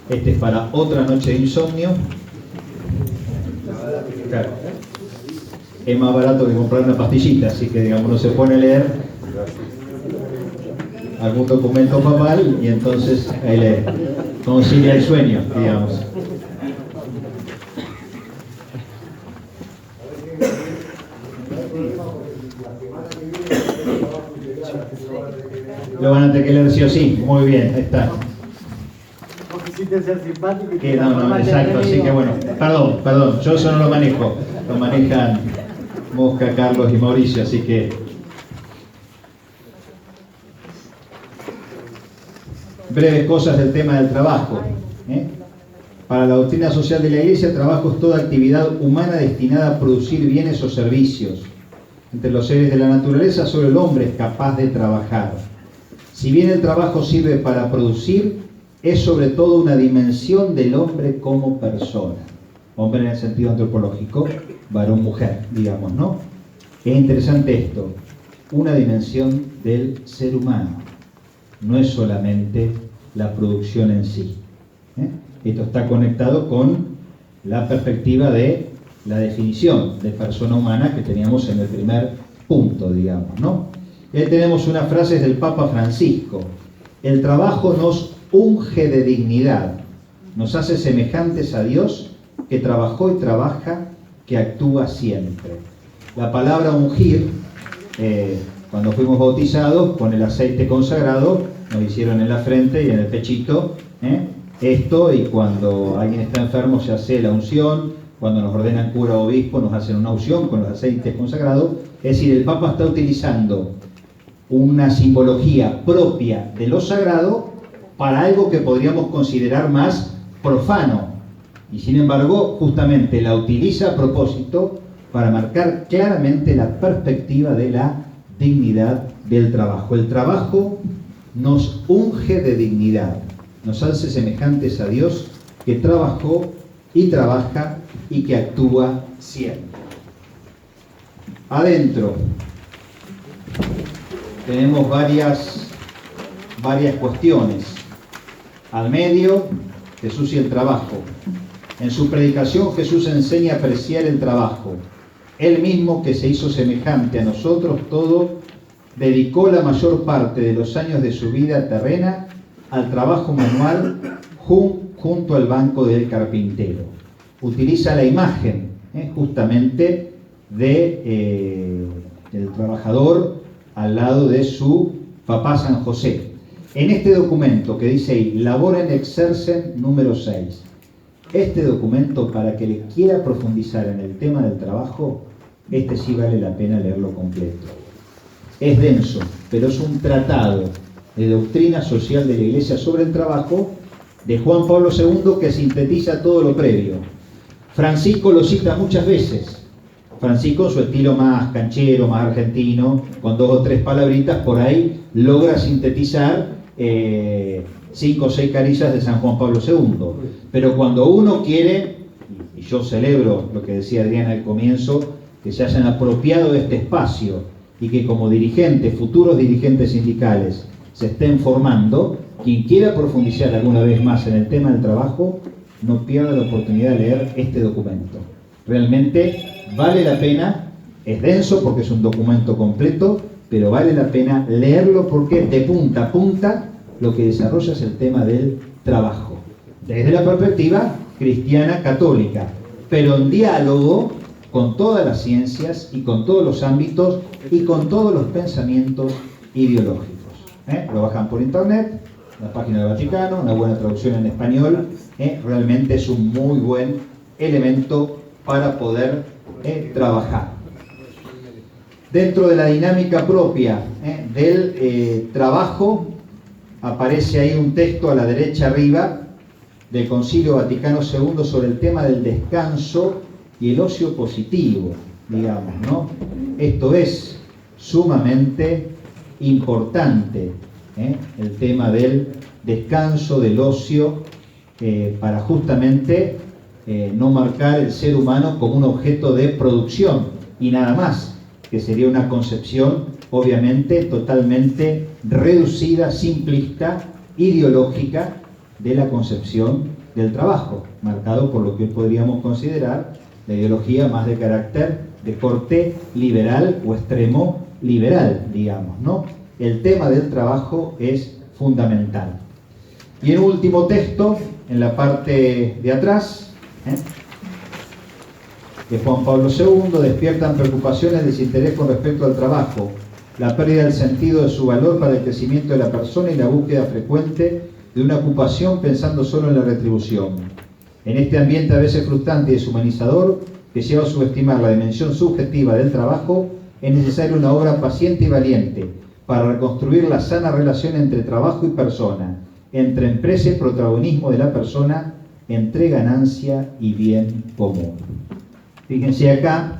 Este es para otra noche de insomnio. Claro. Es más barato que comprar una pastillita, así que digamos uno se pone a leer algún documento papal y entonces ahí le concilia el sueño, digamos. Lo van a tener que leer sí o sí. Muy bien, ahí está.
Ser simpático y
que no, exacto, así que bueno, perdón, yo eso no lo manejo, lo manejan Mosca, Carlos y Mauricio, así que breves cosas del tema del trabajo. Para la doctrina social de la Iglesia, el trabajo es toda actividad humana destinada a producir bienes o servicios. Entre los seres de la naturaleza, solo el hombre es capaz de trabajar. Si bien el trabajo sirve para producir, es sobre todo una dimensión del hombre como persona. Hombre en el sentido antropológico, varón-mujer, digamos, ¿no? Es interesante esto, una dimensión del ser humano. No es solamente la producción en sí. Esto está conectado con la perspectiva de la definición de persona humana que teníamos en el primer punto, digamos, ¿no? Ahí tenemos unas frases del Papa Francisco. El trabajo nos unge de dignidad, nos hace semejantes a Dios, que trabajó y trabaja, que actúa siempre. La palabra ungir, cuando fuimos bautizados con el aceite consagrado, nos hicieron en la frente y en el pechito, esto, y cuando alguien está enfermo se hace la unción, cuando nos ordenan cura o obispo nos hacen una unción con los aceites consagrados. Es decir, el Papa está utilizando una simbología propia de lo sagrado para algo que podríamos considerar más profano, y sin embargo justamente la utiliza a propósito para marcar claramente la perspectiva de la dignidad del trabajo. El trabajo nos unge de dignidad, nos hace semejantes a Dios, que trabajó y trabaja y que actúa siempre. Adentro tenemos varias cuestiones. Al medio, Jesús y el trabajo. En su predicación Jesús enseña a apreciar el trabajo. Él mismo, que se hizo semejante a nosotros todo, dedicó la mayor parte de los años de su vida terrena al trabajo manual junto al banco del carpintero. Utiliza la imagen justamente del trabajador al lado de su papá San José. En este documento que dice ahí, Laborem Exercens número 6, este documento, para que le quiera profundizar en el tema del trabajo, este sí vale la pena leerlo completo. Es denso, pero es un tratado de doctrina social de la Iglesia sobre el trabajo de Juan Pablo II que sintetiza todo lo previo. Francisco lo cita muchas veces. Francisco, en su estilo más canchero, más argentino, con 2 o 3 palabritas, por ahí logra sintetizar 5 o 6 caricias de San Juan Pablo II. Pero cuando uno quiere, y yo celebro lo que decía Adriana al comienzo, que se hayan apropiado de este espacio y que como dirigentes, futuros dirigentes sindicales, se estén formando, quien quiera profundizar alguna vez más en el tema del trabajo, no pierda la oportunidad de leer este documento. Realmente vale la pena, es denso porque es un documento completo, pero vale la pena leerlo porque de punta a punta lo que desarrolla es el tema del trabajo, desde la perspectiva cristiana católica, pero en diálogo con todas las ciencias y con todos los ámbitos y con todos los pensamientos ideológicos. Lo bajan por internet, la página del Vaticano, una buena traducción en español, realmente es un muy buen elemento para poder trabajar. Dentro de la dinámica propia del trabajo, aparece ahí un texto a la derecha arriba del Concilio Vaticano II sobre el tema del descanso y el ocio positivo, digamos, ¿no? Esto es sumamente importante, el tema del descanso, del ocio, para justamente no marcar el ser humano como un objeto de producción y nada más, que sería una concepción obviamente totalmente reducida, simplista, ideológica de la concepción del trabajo, marcado por lo que podríamos considerar la ideología más de carácter de corte liberal o extremo liberal, digamos, ¿no? El tema del trabajo es fundamental. Y en último texto, en la parte de atrás, de Juan Pablo II, despiertan preocupaciones de desinterés con respecto al trabajo, la pérdida del sentido de su valor para el crecimiento de la persona y la búsqueda frecuente de una ocupación pensando solo en la retribución. En este ambiente a veces frustrante y deshumanizador, que lleva a subestimar la dimensión subjetiva del trabajo, es necesaria una obra paciente y valiente para reconstruir la sana relación entre trabajo y persona, entre empresa y protagonismo de la persona, entre ganancia y bien común. Fíjense acá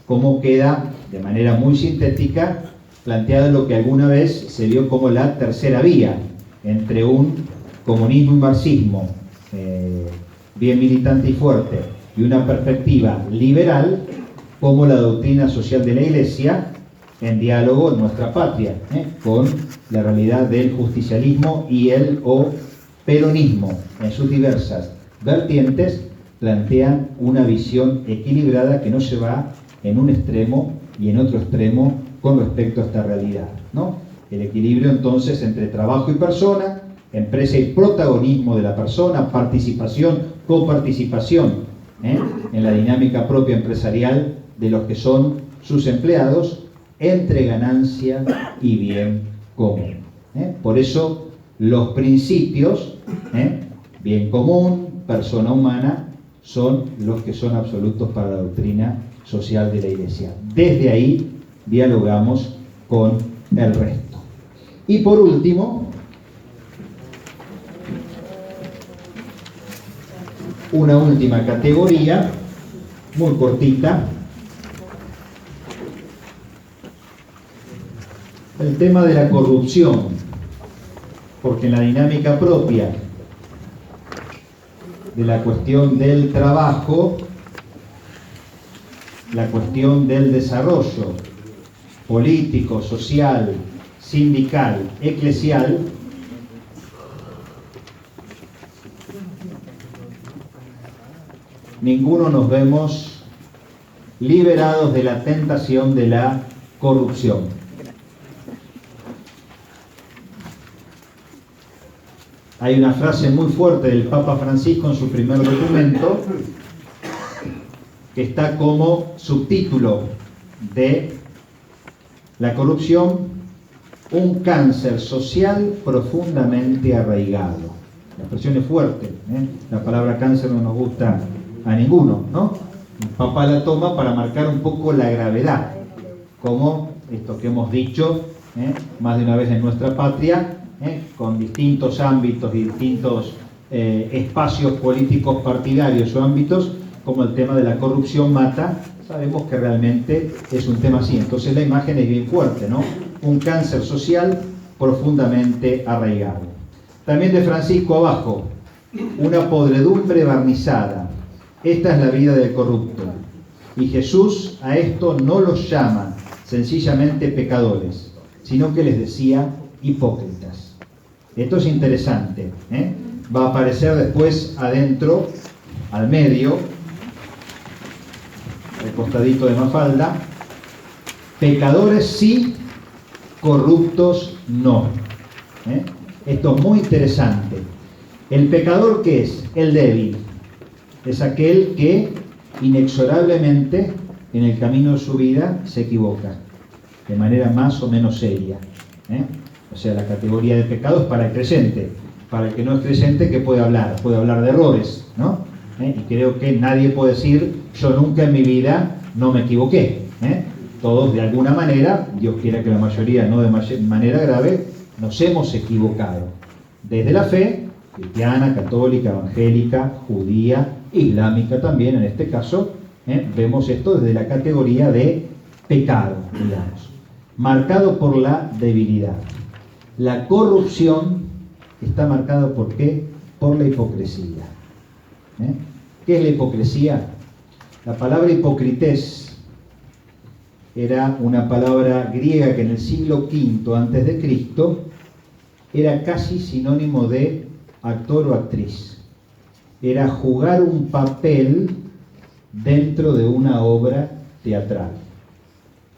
cómo queda de manera muy sintética planteado lo que alguna vez se vio como la tercera vía entre un comunismo y marxismo bien militante y fuerte y una perspectiva liberal como la doctrina social de la Iglesia en diálogo en nuestra patria con la realidad del justicialismo y el peronismo en sus diversas vertientes plantean una visión equilibrada que no se va en un extremo y en otro extremo con respecto a esta realidad, ¿no? El equilibrio entonces entre trabajo y persona, empresa y protagonismo de la persona, participación, coparticipación en la dinámica propia empresarial de los que son sus empleados, entre ganancia y bien común. Por eso los principios, bien común, persona humana, son los que son absolutos para la doctrina social de la Iglesia. Desde ahí dialogamos con el resto. Y por último, una última categoría, muy cortita, el tema de la corrupción, porque en la dinámica propia de la cuestión del trabajo, la cuestión del desarrollo político, social, sindical, eclesial, ninguno nos vemos liberados de la tentación de la corrupción. Hay una frase muy fuerte del Papa Francisco en su primer documento que está como subtítulo de la corrupción, un cáncer social profundamente arraigado. La expresión es fuerte, la palabra cáncer no nos gusta a ninguno, ¿no? El Papa la toma para marcar un poco la gravedad, como esto que hemos dicho más de una vez en nuestra patria, con distintos ámbitos y distintos espacios políticos partidarios o ámbitos, como el tema de la corrupción mata, sabemos que realmente es un tema así. Entonces la imagen es bien fuerte, ¿no? Un cáncer social profundamente arraigado. También de Francisco abajo, una podredumbre barnizada. Esta es la vida del corrupto. Y Jesús a esto no los llama sencillamente pecadores, sino que les decía hipócritas. Esto es interesante, va a aparecer después adentro, al medio, el costadito de Mafalda, pecadores sí, corruptos no. Esto es muy interesante. El pecador, ¿qué es? El débil. Es aquel que inexorablemente en el camino de su vida se equivoca, de manera más o menos seria. O sea, la categoría de pecado es para el creyente. Para el que no es creyente, ¿qué puede hablar? Puede hablar de errores, ¿no? Y creo que nadie puede decir, yo nunca en mi vida no me equivoqué. Todos de alguna manera, Dios quiera que la mayoría no de manera grave, nos hemos equivocado. Desde la fe, cristiana, católica, evangélica, judía, islámica también, en este caso, vemos esto desde la categoría de pecado, digamos, marcado por la debilidad. La corrupción está marcada ¿por qué? Por la hipocresía. ¿Qué es la hipocresía? La palabra hipocrités era una palabra griega que en el siglo V antes de Cristo era casi sinónimo de actor o actriz. Era jugar un papel dentro de una obra teatral.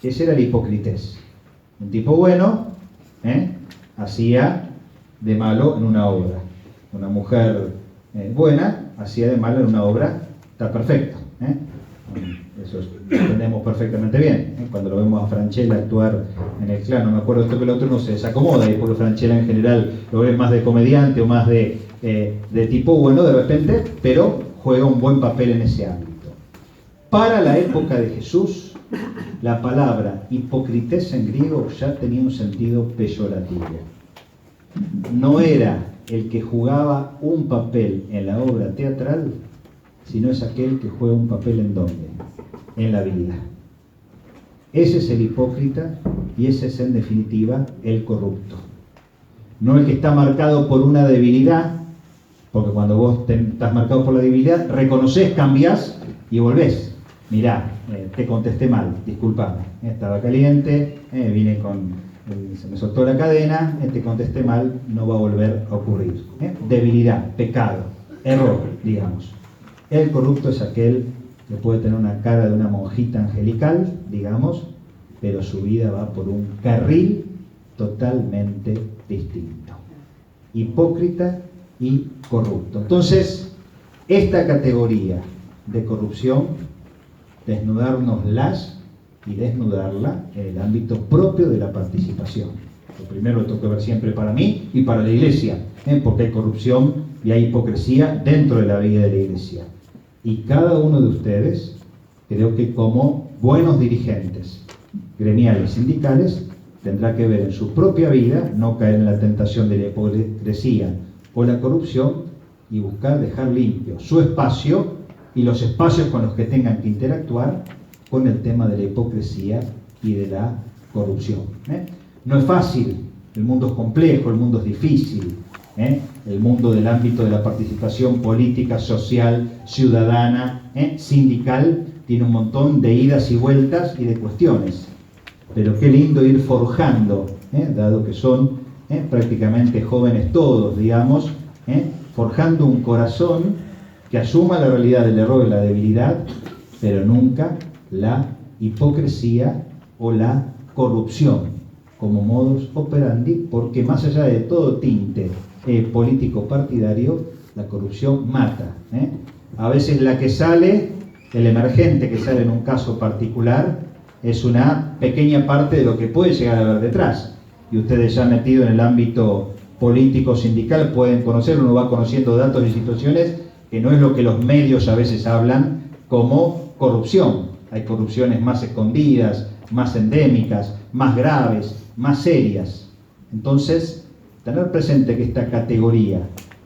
Ese era el hipocrités. Un tipo bueno, hacía de malo en una obra. Una mujer buena hacía de malo en una obra, está perfecto. Eso lo entendemos perfectamente bien. Cuando lo vemos a Franchella actuar en el Clan, no me acuerdo esto que el otro, no se desacomoda, y por Franchella en general lo ve más de comediante o más de tipo bueno de repente, pero juega un buen papel en ese ámbito. Para la época de Jesús, la palabra hipocrités en griego ya tenía un sentido peyorativo. No era el que jugaba un papel en la obra teatral, sino es aquel que juega un papel ¿en dónde? En la vida. Ese es el hipócrita y ese es en definitiva el corrupto. No el que está marcado por una debilidad, porque cuando vos estás marcado por la debilidad, reconoces, cambiás y volvés. Mirá, te contesté mal, disculpame, estaba caliente, vine se me soltó la cadena, te contesté mal, no va a volver a ocurrir. Debilidad, pecado, error, digamos. El corrupto es aquel que puede tener una cara de una monjita angelical, digamos, pero su vida va por un carril totalmente distinto. Hipócrita y corrupto. Entonces, esta categoría de corrupción, desnudárnoslas y desnudarla en el ámbito propio de la participación. Lo primero lo tengo que ver siempre para mí y para la Iglesia, porque hay corrupción y hay hipocresía dentro de la vida de la Iglesia. Y cada uno de ustedes, creo que como buenos dirigentes gremiales, sindicales, tendrá que ver en su propia vida, no caer en la tentación de la hipocresía o la corrupción, y buscar dejar limpio su espacio y los espacios con los que tengan que interactuar con el tema de la hipocresía y de la corrupción. No es fácil, el mundo es complejo, el mundo es difícil. El mundo del ámbito de la participación política, social, ciudadana, sindical, tiene un montón de idas y vueltas y de cuestiones. Pero qué lindo ir forjando, dado que son prácticamente jóvenes todos, digamos, forjando un corazón que asuma la realidad del error y la debilidad, pero nunca la hipocresía o la corrupción como modus operandi, porque más allá de todo tinte político partidario, la corrupción mata. A veces la que sale, el emergente que sale en un caso particular, es una pequeña parte de lo que puede llegar a haber detrás. Y ustedes ya metidos en el ámbito político sindical pueden conocer, uno va conociendo datos y situaciones que no es lo que los medios a veces hablan como corrupción. Hay corrupciones más escondidas, más endémicas, más graves, más serias. Entonces, tener presente que esta categoría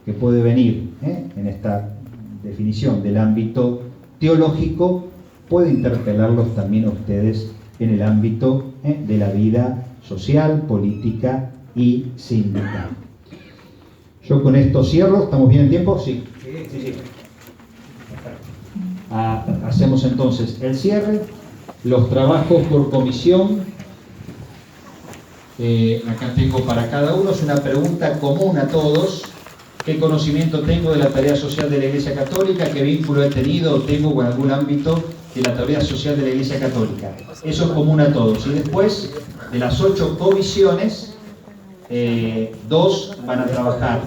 que puede venir en esta definición del ámbito teológico puede interpelarlos también a ustedes en el ámbito de la vida social, política y sindical. Yo con esto cierro. ¿Estamos bien en tiempo? Sí. Sí. Hacemos entonces el cierre, los trabajos por comisión. Acá tengo para cada uno, es una pregunta común a todos. ¿Qué conocimiento tengo de la tarea social de la Iglesia Católica? ¿Qué vínculo he tenido o tengo con algún ámbito de la tarea social de la Iglesia Católica? Eso es común a todos. Y después, de las 8 comisiones, 2 van a trabajar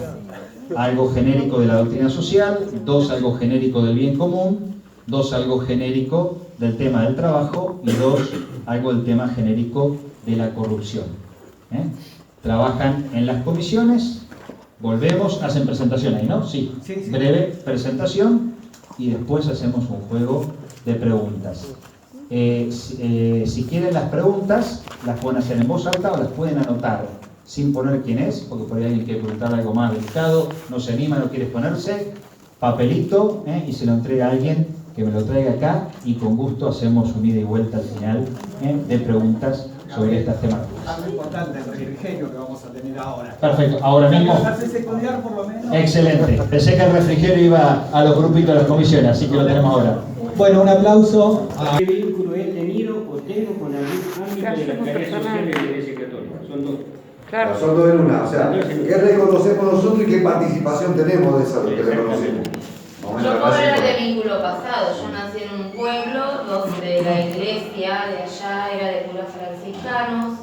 algo genérico de la doctrina social, 2 algo genérico del bien común, 2 algo genérico del tema del trabajo y 2 algo del tema genérico de la corrupción. Trabajan en las comisiones, volvemos, hacen presentación ahí, ¿no? Sí. Breve presentación y después hacemos un juego de preguntas. Si quieren las preguntas, las pueden hacer en voz alta o las pueden anotar sin poner quién es, porque por ahí alguien quiere preguntar algo más delicado, no se anima, no quiere exponerse, papelito, y se lo entrega a alguien que me lo traiga acá y con gusto hacemos un ida y vuelta al final de preguntas sobre estas temáticas.
Algo importante, el refrigerio que vamos a tener ahora.
Perfecto, ahora mismo.
Por lo menos.
Excelente. Pensé que el refrigerio iba a los grupitos de las comisiones, así que lo tenemos ahora.
Bueno, un aplauso.
¿Qué vínculo he tenido o tengo con algún ámbito de la tarea social de la Iglesia Católica? Son 2.
Claro. Son 2 en una. O sea, ¿qué reconocemos nosotros y qué participación tenemos de eso que reconocemos?
Yo puedo hablar de vínculo pasado. Yo nací en un pueblo donde la iglesia de allá era de curas franciscanos.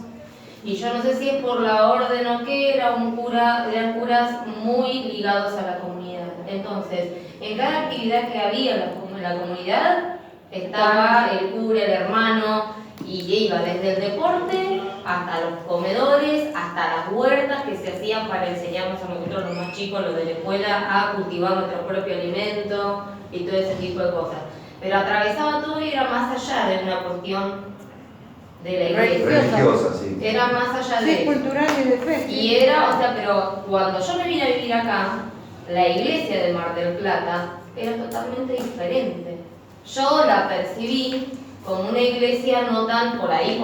Y yo no sé si es por la orden o qué, eran curas muy ligados a la comunidad. Entonces, en cada actividad que había en la comunidad, estaba el cura, el hermano, y iba desde el deporte hasta los comedores, hasta las huertas que se hacían para enseñarnos a nosotros los más chicos, los de la escuela, a cultivar nuestro propio alimento y todo ese tipo de cosas. Pero atravesaba todo y era más allá de una cuestión de la iglesia.
Religiosa, sí.
Era más allá
Sí,
de eso.
cultural y de fe.
Y era, o sea, pero cuando yo me vine a vivir acá, la iglesia de Mar del Plata era totalmente diferente. Yo la percibí como una iglesia no tan por ahí,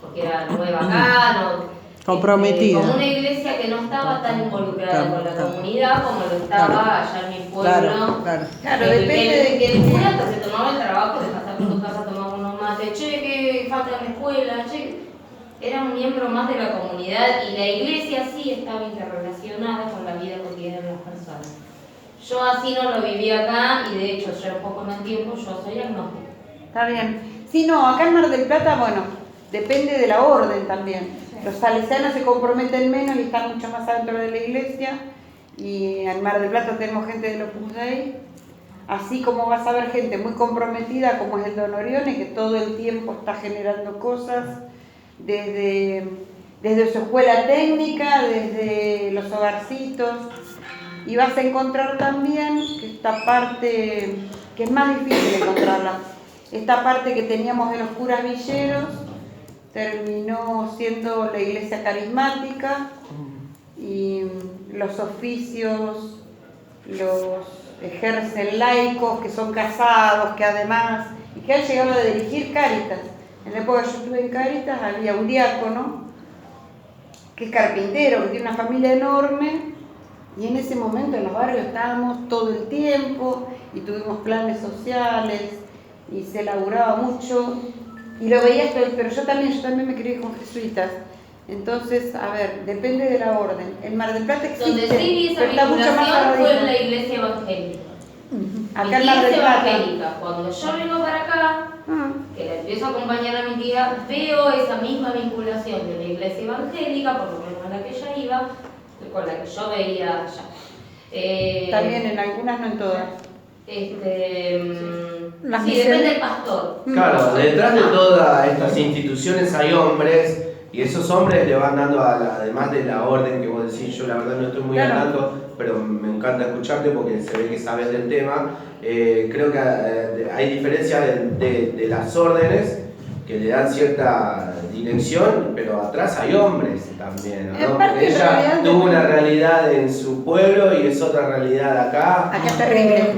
porque era nueva acá, no,
comprometida.
como una iglesia que no estaba tan involucrada con la comunidad como lo estaba allá en mi pueblo.
Claro, depende de
que el cura hasta se tomaba el trabajo de pasar por tu casa a tomar unos mates, che, que falta en la escuela, che. Era un miembro más de la comunidad y la iglesia sí estaba interrelacionada con la vida cotidiana de las personas. Yo así no lo viví acá y de hecho ya un poco más tiempo yo soy agnóstica.
Está bien. Sí, no, acá en Mar del Plata, bueno, depende de la orden también. Los salesianos se comprometen menos y están mucho más adentro de la iglesia. Y en Mar del Plata tenemos gente de los Opus Dei. Así como vas a ver gente muy comprometida, como es el Don Orione, que todo el tiempo está generando cosas, desde su escuela técnica, desde los hogarcitos. Y vas a encontrar también que esta parte, que es más difícil encontrarla, esta parte que teníamos de los curas villeros, terminó siendo la iglesia carismática y los oficios los ejercen laicos que son casados, que además, y que han llegado a dirigir Cáritas. En la época que yo estuve en Cáritas había un diácono que es carpintero, que tiene una familia enorme, y en ese momento en los barrios estábamos todo el tiempo y tuvimos planes sociales y se laburaba mucho. Y lo veía esto, pero yo también me crié con jesuitas. Entonces, a ver, depende de la orden. En Mar del Plata existe,
Donde sí vi esa
pero está mucho más
vinculación fue en
arraigado.
la iglesia evangélica.
Acá en Mar del Plata.
Evangélica. Cuando yo vengo para acá, que la empiezo a acompañar a mi tía, veo esa misma vinculación de la iglesia evangélica, por lo menos a la que ella iba, con la que yo veía allá.
También en algunas, no en todas.
Las
sí,
misiones.
depende del pastor.
Claro, detrás de todas estas instituciones hay hombres y esos hombres le van dando, además de la orden que vos decís, yo la verdad no estoy muy al tanto, pero me encanta escucharte porque se ve que sabes del tema. Creo que hay diferencia de las órdenes que le dan cierta dirección, pero atrás hay hombres también, ¿no? Porque ella tuvo una realidad en su pueblo y es otra realidad acá.
Acá es terrible.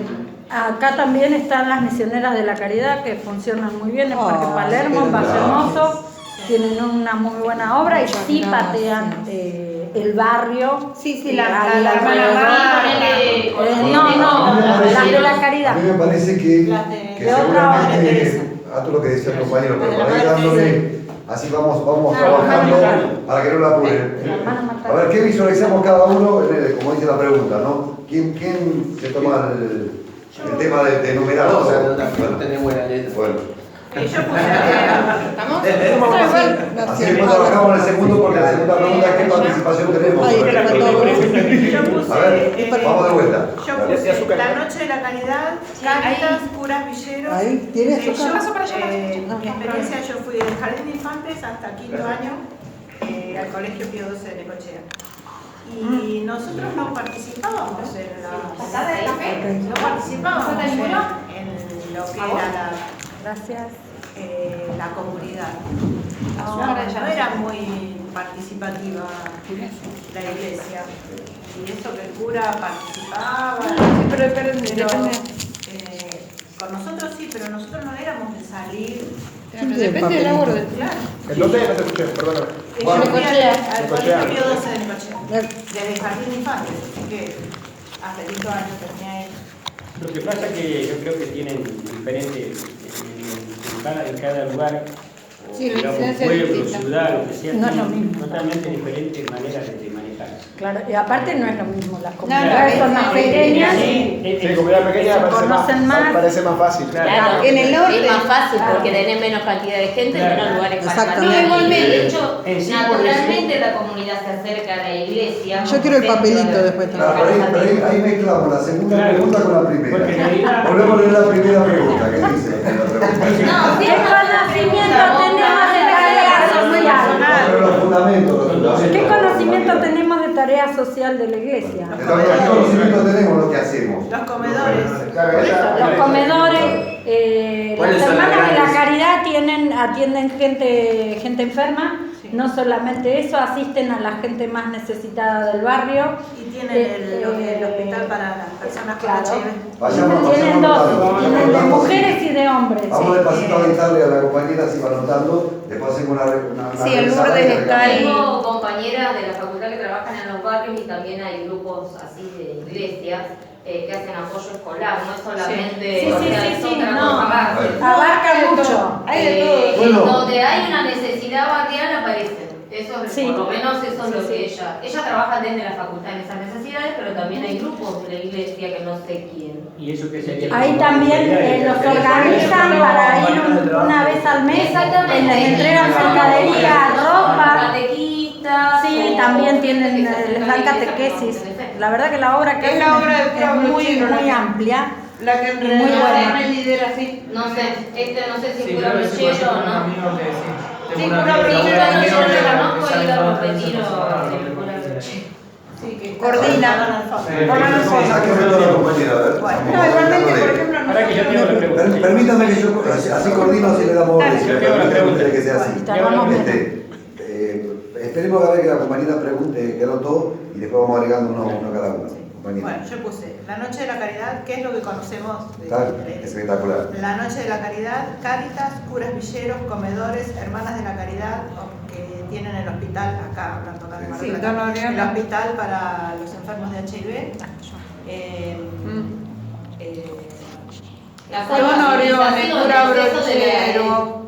Acá también están las misioneras de la caridad que funcionan muy bien en Parque Palermo, en Valle Hermoso, tienen una muy buena obra y sí patean el barrio.
Sí,
la hermana las de la caridad.
A mí me parece que
de otra
seguramente, a todo lo que decía el compañero, pero para ir dándole, así vamos trabajando para que no la apuren. A ver, ¿qué visualizamos cada uno? Como dice la pregunta, ¿no? ¿Quién se toma el tema de numerar?
O sea, no tenés buena letra.
Bueno.
Yo puse
Así después trabajamos en el segundo, porque la segunda pregunta es qué participación tenemos.
yo
A ver, vamos de vuelta.
Yo puse la noche de la caridad, Cáritas, curas villeros.
Ahí, tiene azúcar.
Yo paso para allá. Mi experiencia, yo fui del jardín de infantes hasta quinto año al colegio Pío XII de Necochea. Y nosotros no participábamos en no participábamos en lo que era la comunidad. No era muy participativa la iglesia. Y eso que el cura participaba. Con nosotros sí, pero nosotros no éramos de salir.
Depende de la orden.
Claro.
¿Dónde? No te escuché, perdóname.
Yo fui al colegio Pío XII de Necochea, desde el jardín de infantes, así que hace 5 años terminé ahí.
Lo que pasa es que yo creo que tienen diferentes, en cada lugar, o
Sí,
digamos,
licencia
pueblo,
distinta.
ciudad, lo que sea,
No es lo
tienen
mismo.
totalmente diferentes maneras de manejarse.
Claro, y aparte no es lo mismo, las
No,
comunidades son más pequeñas.
Sí, comunidad pequeña
Se conocen más.
parece más fácil.
Claro,
En el norte.
es más fácil porque tenés menos cantidad de gente y menos lugares para
Exactamente.
matar.
Igualmente.
De hecho,
En sí, por
naturalmente la comunidad se acerca a la iglesia.
Yo quiero el papelito después
Claro, pero ahí mezclamos la segunda
Claro.
pregunta con la
Porque en
primera.
realidad,
Volvemos a leer la primera pregunta, ¿qué dice?
No, sí,
¿Qué conocimiento tenemos de tarea social?
Pero los fundamentos.
¿Qué conocimiento tenemos de tarea social de la iglesia?
¿Qué conocimiento tenemos lo que hacemos?
Los comedores.
Los comedores, las
¿Cuáles son las
hermanas de la
grandes?
caridad tienen atienden gente enferma, no solamente eso, asisten a la gente más necesitada del barrio.
Y tienen el hospital para las personas con
HIV. Tienen dos, tienen de mujeres y de hombres.
Vamos despacito a dictarle a la compañera, si va anotando, después hacemos una
sí, el orden está ahí.
Tengo compañeras de la facultad que trabajan en los barrios y también hay grupos así de iglesias que hacen apoyo escolar, no es solamente
abarca mucho.
Hay de todo.
Donde hay una necesidad barrial aparecen. Eso es, por lo menos eso es lo que ella trabaja desde la facultad en esas necesidades, pero también hay grupos de la iglesia que no sé quién.
¿Y eso qué sería?
Ahí también los organizan para ir una vez al mes, les entregan mercadería, ropa.
Catequistas.
Sí, también tienen, les dan catequesis. La verdad que la obra que es muy amplia.
La que
muy buena.
lidera así.
No sé, no sé si cura Brochero o no.
Sí, cura Brochero,
no puedo ir a repetir
sí, que coordina.
No, igualmente, por ejemplo, permítame que yo así coordino, así le damos orden, que sea así. Esperemos a ver que la compañera pregunte, que anotó, y después vamos agregando uno cada uno.
Bueno, yo puse la Noche de la Caridad, que es lo que conocemos
de espectacular.
La Noche de la Caridad, Cáritas, curas villeros, comedores, hermanas de la caridad, que tienen el hospital acá, hablando acá de Mar del Plata, el hospital para los enfermos de HIV.
Don Orione, cura Brochero.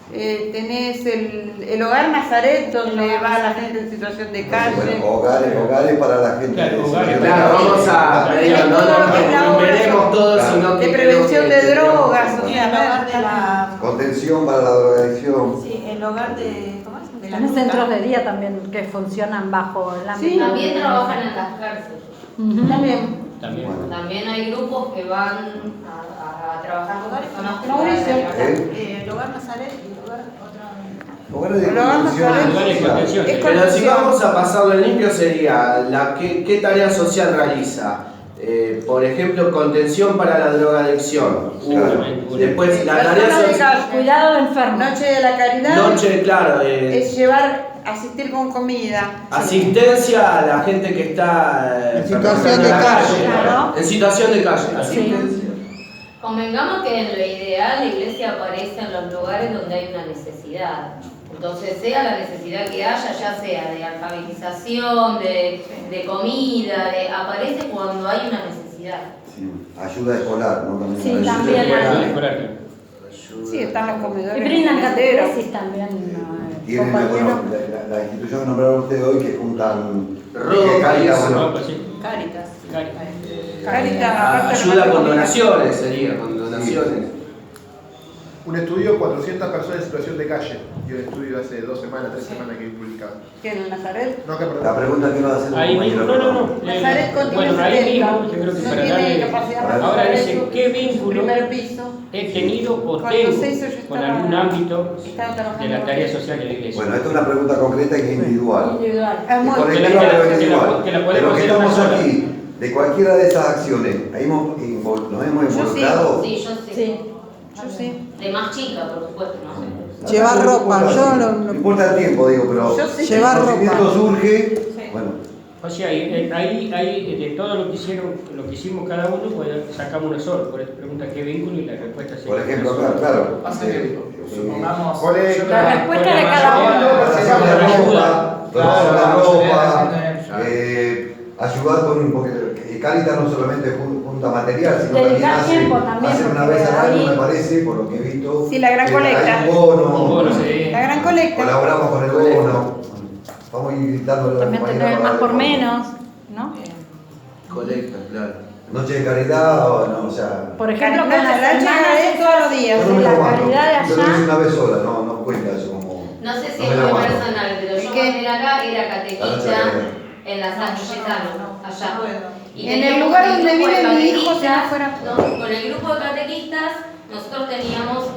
Tenés el Hogar Nazaret, donde va la gente en situación de calle.
Bueno, hogares para la gente.
Claro, vamos a no veremos todo, sino que
de prevención de drogas, o
sea,
contención para la drogadicción.
Sí, el hogar de
los centros de día también que funcionan bajo el ámbito.
Sí, también trabajan en las cárceles.
También
hay grupos que van a trabajar con personas que
el hogar Nazaret y el hogar
Hogares de contención.
Pero si vamos a pasarlo en limpio sería ¿qué tarea social realiza? Por ejemplo, contención para la drogadicción. Después la tarea social.
Cuidado de enfermos.
Noche de la Caridad.
Noche, claro.
Es asistir con comida.
Asistencia a la gente que está
en situación de calle.
En situación de calle. Asistencia.
Convengamos que en lo ideal la iglesia aparece en los lugares donde hay una necesidad. Entonces, sea la necesidad que haya, ya sea de alfabetización, de comida, aparece cuando hay una necesidad.
Sí. Ayuda escolar, ¿no? También
sí, también
ayuda escolar.
Sí, están los comedores.
Y brindan catequesis también.
Tienen la institución que nombraron ustedes hoy que juntan
Cáritas, ayuda con donaciones, sería, con donaciones.
Un estudio, 400 personas en situación de calle. Y un estudio hace 2 semanas, 3 semanas que publicado.
¿Qué en el Nazaret?
No, que
la pregunta que iba a hacer
ahí mismo, no.
Nazaret
Bueno, ahí mismo, yo creo que para darle. Ahora dice, ¿qué vínculo he tenido o tengo con algún ámbito de la tarea social de la iglesia?
Bueno, esta es una pregunta concreta y que es individual.
Individual.
Pero que estamos aquí, de cualquiera de esas acciones, ¿nos hemos involucrado?
Sí, yo sí.
Yo sí.
De más chica, por supuesto, ¿no?
Llevar ropa,
no importa el tiempo, digo, pero
llevar
el conocimiento surge, bueno.
O sea, ahí de todo lo que hicimos cada uno, pues sacamos uno solo. Por eso pregunta qué vínculo y la respuesta es.
Por ejemplo, claro.
Supongamos.
La respuesta de cada uno.
La ropa, ayudar porque Cáritas no solamente junta material, sino también hace una vez al año, me parece, por lo que he visto.
Sí, la gran colecta.
Hay un bono.
La gran colecta.
Colaboramos con el bono. Vamos a ir dando
también tener el más por menos, ¿no?
Colecta, claro.
Noche de caridad, o sea.
Por ejemplo, con
la semana es todos los días.
La caridad de allá.
Yo lo hice una vez sola, no cuenta eso como.
No sé si es muy personal, pero yo cuando era acá era catequista en la San Cayetano, allá. Y
en el lugar donde vive mi hijo, si no fuera.
Con el grupo de catequistas, nosotros teníamos,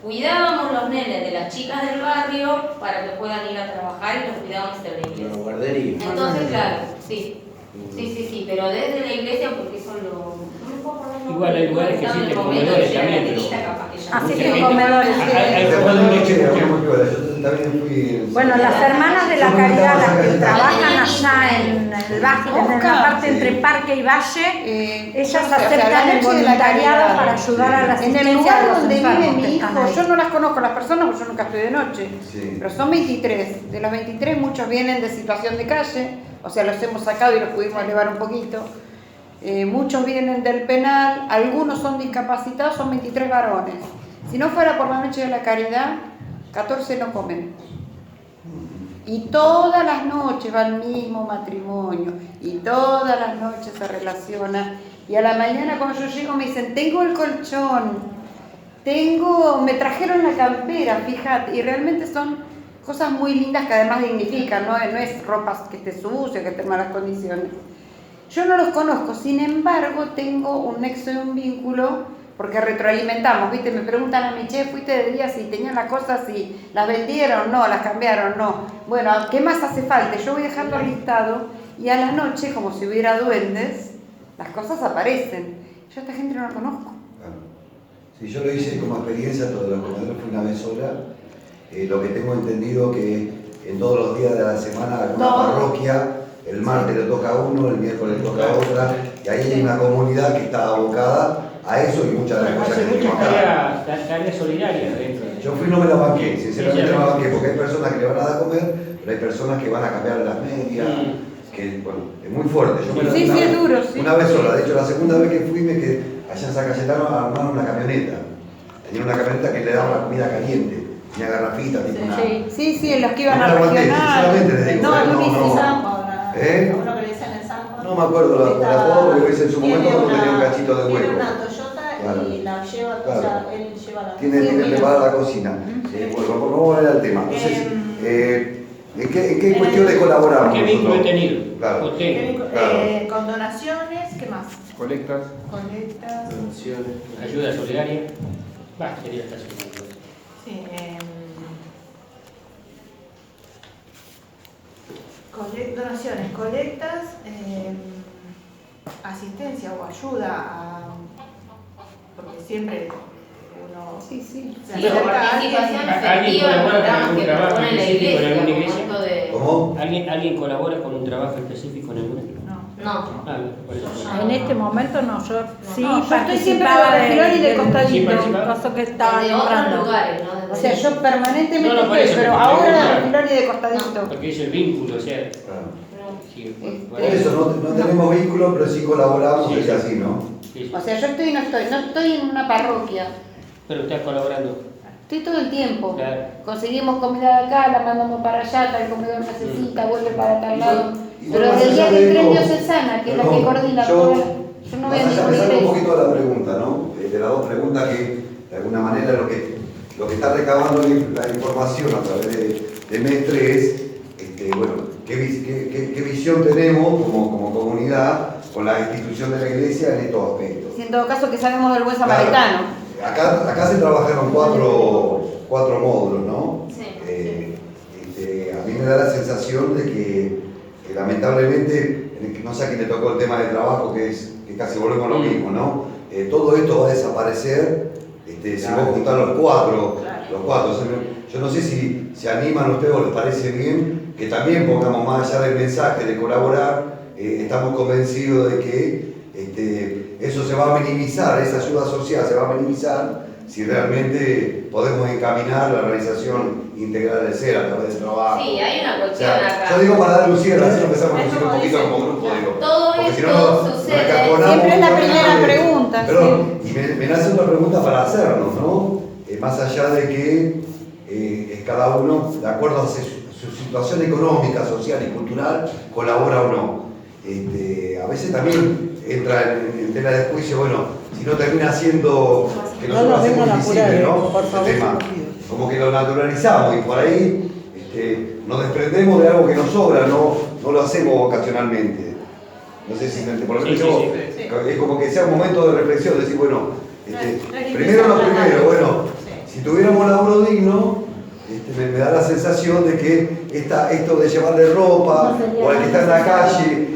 cuidábamos los nenes de las chicas del barrio para que puedan ir a trabajar y los cuidábamos en la iglesia. Entonces, claro, sí, pero desde la iglesia, porque eso no me puedo acordar
Igual hay lugares que existen comedores también, pero...
Así que comedores. Bueno, las hermanas de la caridad, las que trabajan allá en el Bajío, en la parte entre Parque y Valle, ellas aceptan el voluntariado para ayudar a la asistencia.
En el lugar
de los
donde vive
enfermos
mi
que
hijo,
están ahí.
yo no las conozco las personas porque yo nunca estoy de noche,
Sí.
pero son 23. De los 23 muchos vienen de situación de calle, o sea, los hemos sacado y los pudimos elevar un poquito. Muchos vienen del penal, algunos son discapacitados, son 23 varones. Si no fuera por la noche de la caridad, 14 no comen. Y todas las noches va el mismo matrimonio, y todas las noches se relaciona. Y a la mañana cuando yo llego me dicen, tengo el colchón, me trajeron la campera, fíjate, y realmente son cosas muy lindas que además dignifican, no es ropa que esté sucia, que esté en malas condiciones. Yo no los conozco, sin embargo tengo un nexo y un vínculo porque retroalimentamos, ¿viste? Me preguntan a mi chef, fuiste de día si tenían las cosas, si las vendieron, no, las cambiaron, no. Bueno, ¿qué más hace falta? Yo voy dejando el listado y a la noche, como si hubiera duendes, las cosas aparecen. Yo a esta gente no la conozco.
Sí, yo lo hice como experiencia, todo los comedores fue una vez sola. Lo que tengo entendido que en todos los días de la semana alguna parroquia, el martes le toca a uno, el miércoles le toca a otra, y ahí hay una comunidad que está abocada a eso y muchas de las cosas que tenemos acá.
Tareas solidarias dentro.
Yo fui y no me la banqué, sinceramente no me la banqué, porque hay personas que le van a dar a comer, pero hay personas que van a cambiar las medias, que bueno, es muy fuerte. Yo me la,
Sí, es duro, sí.
Una vez sola, de hecho la segunda vez que fui me quedé allá en San Cayetano armaron una camioneta. Tenía una camioneta que le daba la comida caliente, tenía garrafita, tipo una...
Sí, en los que iban
No
a
me la aguanté,
regional.
sinceramente les digo,
No,
no. ¿Eh?
Uno que le dicen el Sampa.
No me acuerdo la foto porque lo hice en su momento cuando tenía un cachito de huevo.
Tiene una Toyota
Claro.
y la lleva,
Claro.
o sea, él lleva la
Tiene preparada la cocina. Bueno, vamos a volver al tema. Entonces, ¿en qué cuestiones colaboramos?
¿Qué vínculo he
nosotros?
tenido?
Claro.
¿O tengo?
Con donaciones, ¿qué más?
Colectas.
Colectas.
Donaciones.
Ayuda solidaria. Sería esta segunda.
Sí, donaciones, colectas, asistencia o ayuda a, porque siempre uno
Sí.
se
Sí, o
acerca a
participación
alguien.
efectiva en programas que propone la iglesia,
en alguna
como
iglesia?
esto de...
¿Cómo?
¿Alguien colabora con un trabajo específico en alguna?
No.
Por eso.
En este momento no, yo sí
No, yo estoy siempre
participaba
de refilón y de costadito.
Sí, participaba.
Caso que estaba
De otros
nombrando.
lugares, ¿no?
O sea, yo permanentemente
No, por
estoy,
eso,
pero
porque
ahora
claro.
de refilón y de costadito.
Porque es el vínculo, o sea.
Claro.
Sí,
Por eso no tenemos vínculo, pero sí colaboramos,
Sí.
es así, ¿no?
sí.
O sea, yo estoy y no estoy en una parroquia.
Pero estás colaborando.
Estoy todo el tiempo.
Claro.
Conseguimos comida de acá, la mandamos para allá, tal comedor necesita, vuelve para tal lado.
Y
Pero
más
desde el día
allá
que
de
entré en
digo,
Diocesana, que es la
perdón,
que coordina
yo
toda, yo no voy a
más allá,
ninguna
me salgo un
iglesia.
poquito de la pregunta, ¿no? De las dos preguntas que de alguna manera lo que está recabando la información a través de Mestre es, bueno, qué visión tenemos como comunidad con la institución de la iglesia en estos aspectos.
Si en todo caso que sabemos del buen
Claro.
samaritano.
Acá se trabajaron cuatro módulos, ¿no?
Sí.
A mí me da la sensación de que lamentablemente, no sé a quién le tocó el tema del trabajo, que casi volvemos a lo mismo, ¿no? Todo esto va a desaparecer si vos juntás los cuatro. O sea, yo no sé si se animan ustedes o les parece bien que también pongamos más allá del mensaje de colaborar, estamos convencidos de que eso se va a minimizar, esa ayuda social se va a minimizar si realmente podemos encaminar la realización integral del ser a través del trabajo.
Sí, hay una
O
cuestión
sea,
acá.
yo digo para dar un cierre, así empezamos a conocer un poquito como grupo, digo.
Todo
Porque si
esto
no, nos
sucede.
encajonamos
Siempre es la
mucho
primera
más de-
pregunta,
Perdón, y me nace otra pregunta para hacernos, ¿no? Más allá de que cada uno, de acuerdo a su situación económica, social y cultural, colabora o no. A veces también entra en tela de juicio, bueno, si no termina siendo que nosotros hacemos invisible, ¿no? El tema. Como que lo naturalizamos y por ahí nos desprendemos de algo que nos sobra, no lo hacemos ocasionalmente. No sé si por lo menos yo, es como que sea un momento de reflexión, decir, bueno, primero lo primero, bueno, si tuviéramos laburo digno, me da la sensación de que esto de llevarle ropa o al que está en la calle,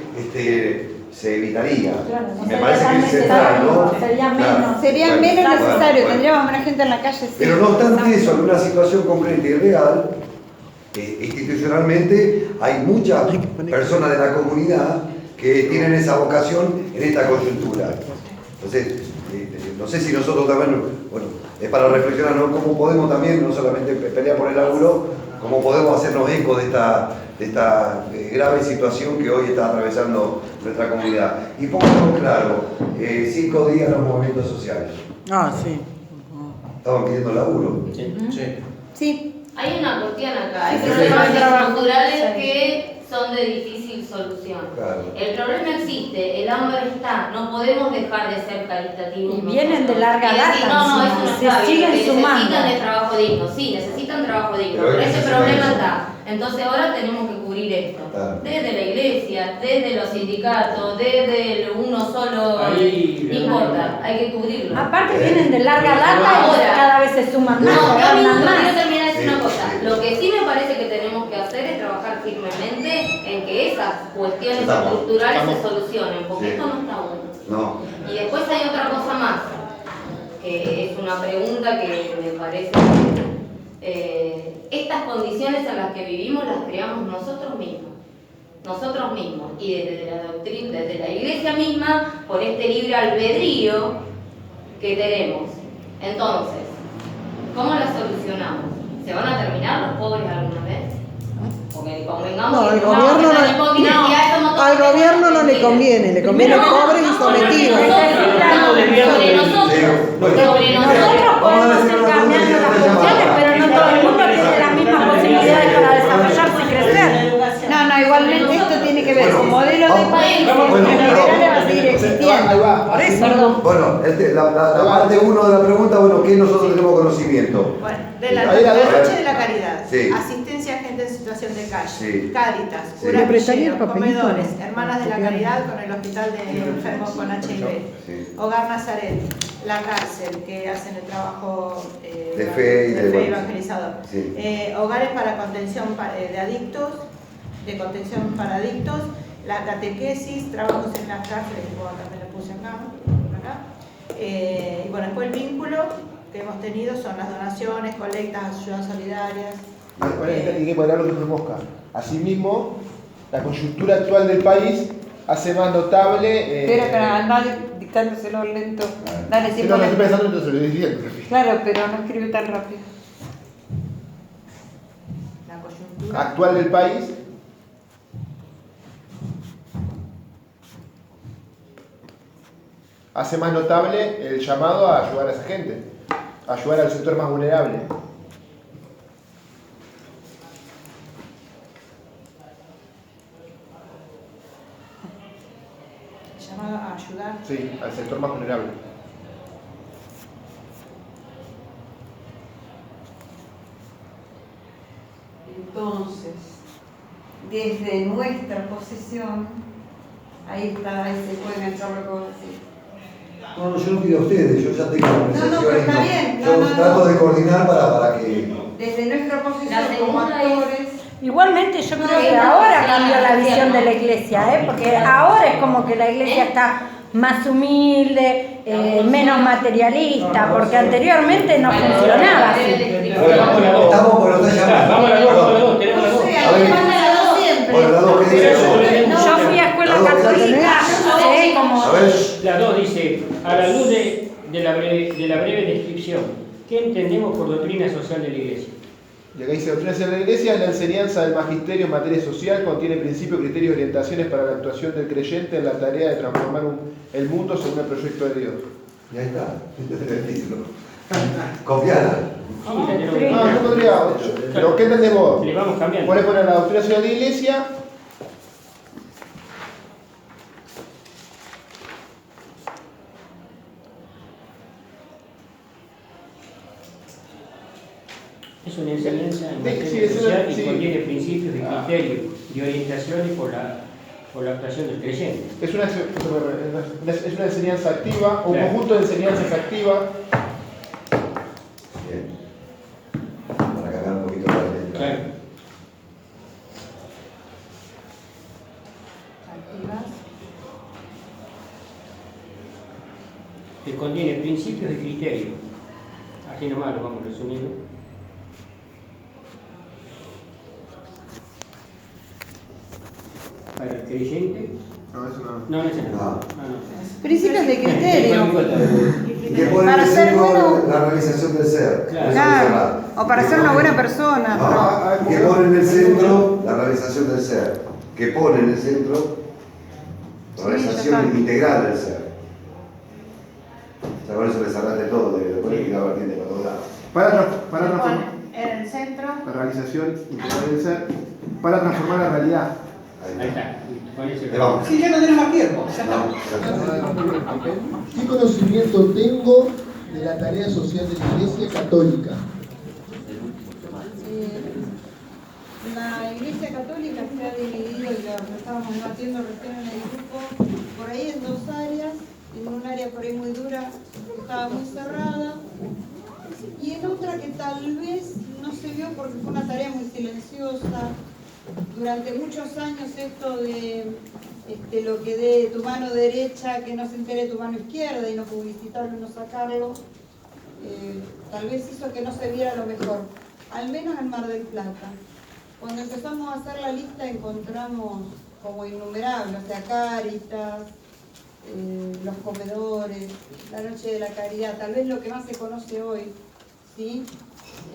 se evitaría.
Claro, no
Me
sería
parece
tan
que es central, ¿no?
necesario, sería menos.
Sería
Bueno,
menos
bueno,
necesario,
bueno.
tendríamos menos gente en la calle. Sí.
Pero no obstante eso, en una situación concreta y real, institucionalmente hay muchas personas de la comunidad que tienen esa vocación en esta coyuntura. Entonces, no sé si nosotros también, bueno, es para reflexionar, ¿no? Cómo podemos también, no solamente pelear por el laburo, cómo podemos hacernos eco de esta grave situación que hoy está atravesando nuestra comunidad. Y pongamos claro, 5 días los movimientos sociales.
Ah, sí.
Estaban pidiendo laburo.
Sí.
Hay una cuestión acá, hay
Sí,
problemas
sí.
estructurales
Sí.
que son de difícil solución.
Claro.
El problema existe, el hambre está, no podemos dejar de ser caritativos.
Y vienen de larga
Y decir,
data,
no, eso
encima,
no
se
está bien,
siguen
lo que
sumando.
necesitan es trabajo digno, sí, necesitan trabajo digno,
Pero
pero ese
necesitan
problema
eso.
está. Entonces ahora tenemos que cubrir esto,
Claro.
desde la iglesia, desde los sindicatos, desde uno solo,
Ahí,
no importa, hay que cubrirlo.
Aparte vienen de larga data y
Ahora.
cada vez se suman más.
No,
ganan
minuto,
más.
quiero terminar de decir
Sí,
una cosa.
sí.
Lo que sí me parece que tenemos que hacer es trabajar firmemente en que esas cuestiones
Estamos.
estructurales se solucionen, porque
Sí.
esto no está bueno.
No.
Y después hay otra cosa más, que es una pregunta que me parece que estas condiciones en las que vivimos las creamos nosotros mismos. Nosotros mismos. Y desde la doctrina, desde la iglesia misma, por este libre albedrío que tenemos. Entonces, ¿cómo la solucionamos? ¿Se van a terminar los pobres alguna vez? Porque convengamos
No,
que
al gobierno
la hipocresía, somos todos
al gobierno no le conviene, le conviene pobres y sometidos.
Sobre nosotros.
Nosotros podemos ir cambiando las funciones, pero no todo el mundo tiene las mismas posibilidades para desarrollarse y crecer.
No, igualmente esto tiene que ver con modelos de país,
Bueno,
que liberales va a seguir existiendo.
Por eso.
Bueno, la parte 1 de la pregunta, bueno, ¿qué nosotros tenemos conocimiento?
Bueno, de la
Ahí la veo.
Noche de la Caridad,
Sí.
asistencia a gente en situación de calle,
Sí.
Cáritas,
Sí.
curas
¿Le prestaría el
villeros,
papelito?
comedores, hermanas de la Caridad con el hospital de enfermos con HIV,
Sí.
Hogar Nazaret, la cárcel que hacen el trabajo
De fe y de bueno.
evangelizador,
Sí.
hogares para contención de adictos, de contención para adictos, la catequesis, trabajos en las cárceles, que bueno, también lo puse acá. Y bueno, después el vínculo que hemos tenido son las donaciones, colectas, ayudas solidarias.
Y que poner lo que Mosca. Asimismo, la coyuntura actual del país hace más notable.
Espera, anda dictándoselo lento. Dale,
Si
sí,
no, no
ponle.
estoy pensando, entonces lo estoy diciendo.
Claro, pero no escribe tan rápido.
La coyuntura.
Actual del país. Hace más notable el llamado a ayudar a esa gente, a ayudar al sector más vulnerable.
Llamado a ayudar.
Sí, al sector más vulnerable.
Entonces, desde nuestra posición, ahí está, ahí se puede enganchar lo que vos decís.
No, yo no pido a ustedes, yo ya tengo la
No, pero está bien.
Yo
No.
trato de coordinar para que...
Desde nuestra posición
La
como
segunda es-
actores.
Igualmente yo creo que ahora cambió la visión de la iglesia, porque ahora es como que la iglesia está más humilde, menos materialista, porque anteriormente no funcionaba así.
Estamos por los dos llamados.
Vamos a las dos, tenemos las dos.
No sé,
A
ahí
ver.
pasa siempre.
Bueno, las dos, ¿qué dicen?
Yo fui a escuela católica, sé como...
A ver,
La 2 dice, a la luz de la breve descripción, ¿qué entendemos por doctrina social de la Iglesia?
Y acá dice, doctrina social de la Iglesia es la enseñanza del magisterio en materia social, contiene principios, criterios y orientaciones para la actuación del creyente en la tarea de transformar el mundo según el proyecto de Dios.
y ahí está, el título. Copiala.
No, yo podría, pero ¿qué entendemos?
Le vamos cambiando.
Podés poner la doctrina social de la Iglesia.
Es una enseñanza en
Sí,
materia
es
social
una-
y
sí.
contiene principios y criterios y orientaciones por la actuación del creyente.
Es una enseñanza activa, un
Claro.
conjunto de enseñanzas activas.
Bien. Para cargar un poquito la letra.
Claro.
Activas.
contiene principios y criterios. Así nomás lo vamos resumiendo. Para el creyente. No, ese no.
Principios de criterio.
Y que pone en el centro la realización del ser.
Claro. O para ser una buena persona.
No, que pone en el centro la realización del ser. Que pone en el centro la realización integral del ser. O sea, por eso le cerraste todo, de la vertiente para todos lados.
Para transformar
En el centro.
la realización integral del ser, para transformar la realidad.
Ahí está.
Vamos.
Sí, ya no tenemos más tiempo.
¿Qué conocimiento tengo de la tarea social de la Iglesia Católica?
La Iglesia Católica se ha dividido, y lo estábamos debatiendo recién en el grupo, por ahí en dos áreas, en un área por ahí muy dura, que estaba muy cerrada, y en otra que tal vez no se vio porque fue una tarea muy silenciosa. Durante muchos años esto de lo que dé tu mano derecha, que no se entere tu mano izquierda, y no publicitarlo y no sacarlo, tal vez hizo que no se viera lo mejor, al menos en Mar del Plata. Cuando empezamos a hacer la lista encontramos como innumerables, o sea, Cáritas, los comedores, la Noche de la Caridad, tal vez lo que más se conoce hoy, ¿sí?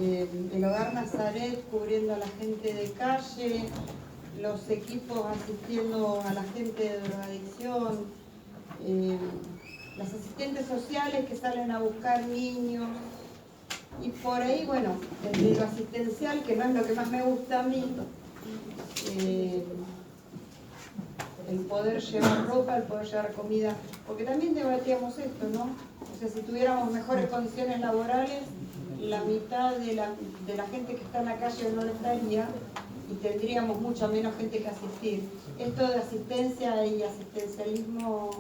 El Hogar Nazaret cubriendo a la gente de calle, los equipos asistiendo a la gente de drogadicción, las asistentes sociales que salen a buscar niños, y por ahí, bueno, desde lo asistencial, que no es lo que más me gusta a mí, el poder llevar ropa, el poder llevar comida, porque también debatíamos esto, ¿no? O sea, si tuviéramos mejores condiciones laborales, la mitad de la gente que está en la calle no lo estaría y tendríamos mucha menos gente que asistir. Esto de asistencia y asistencialismo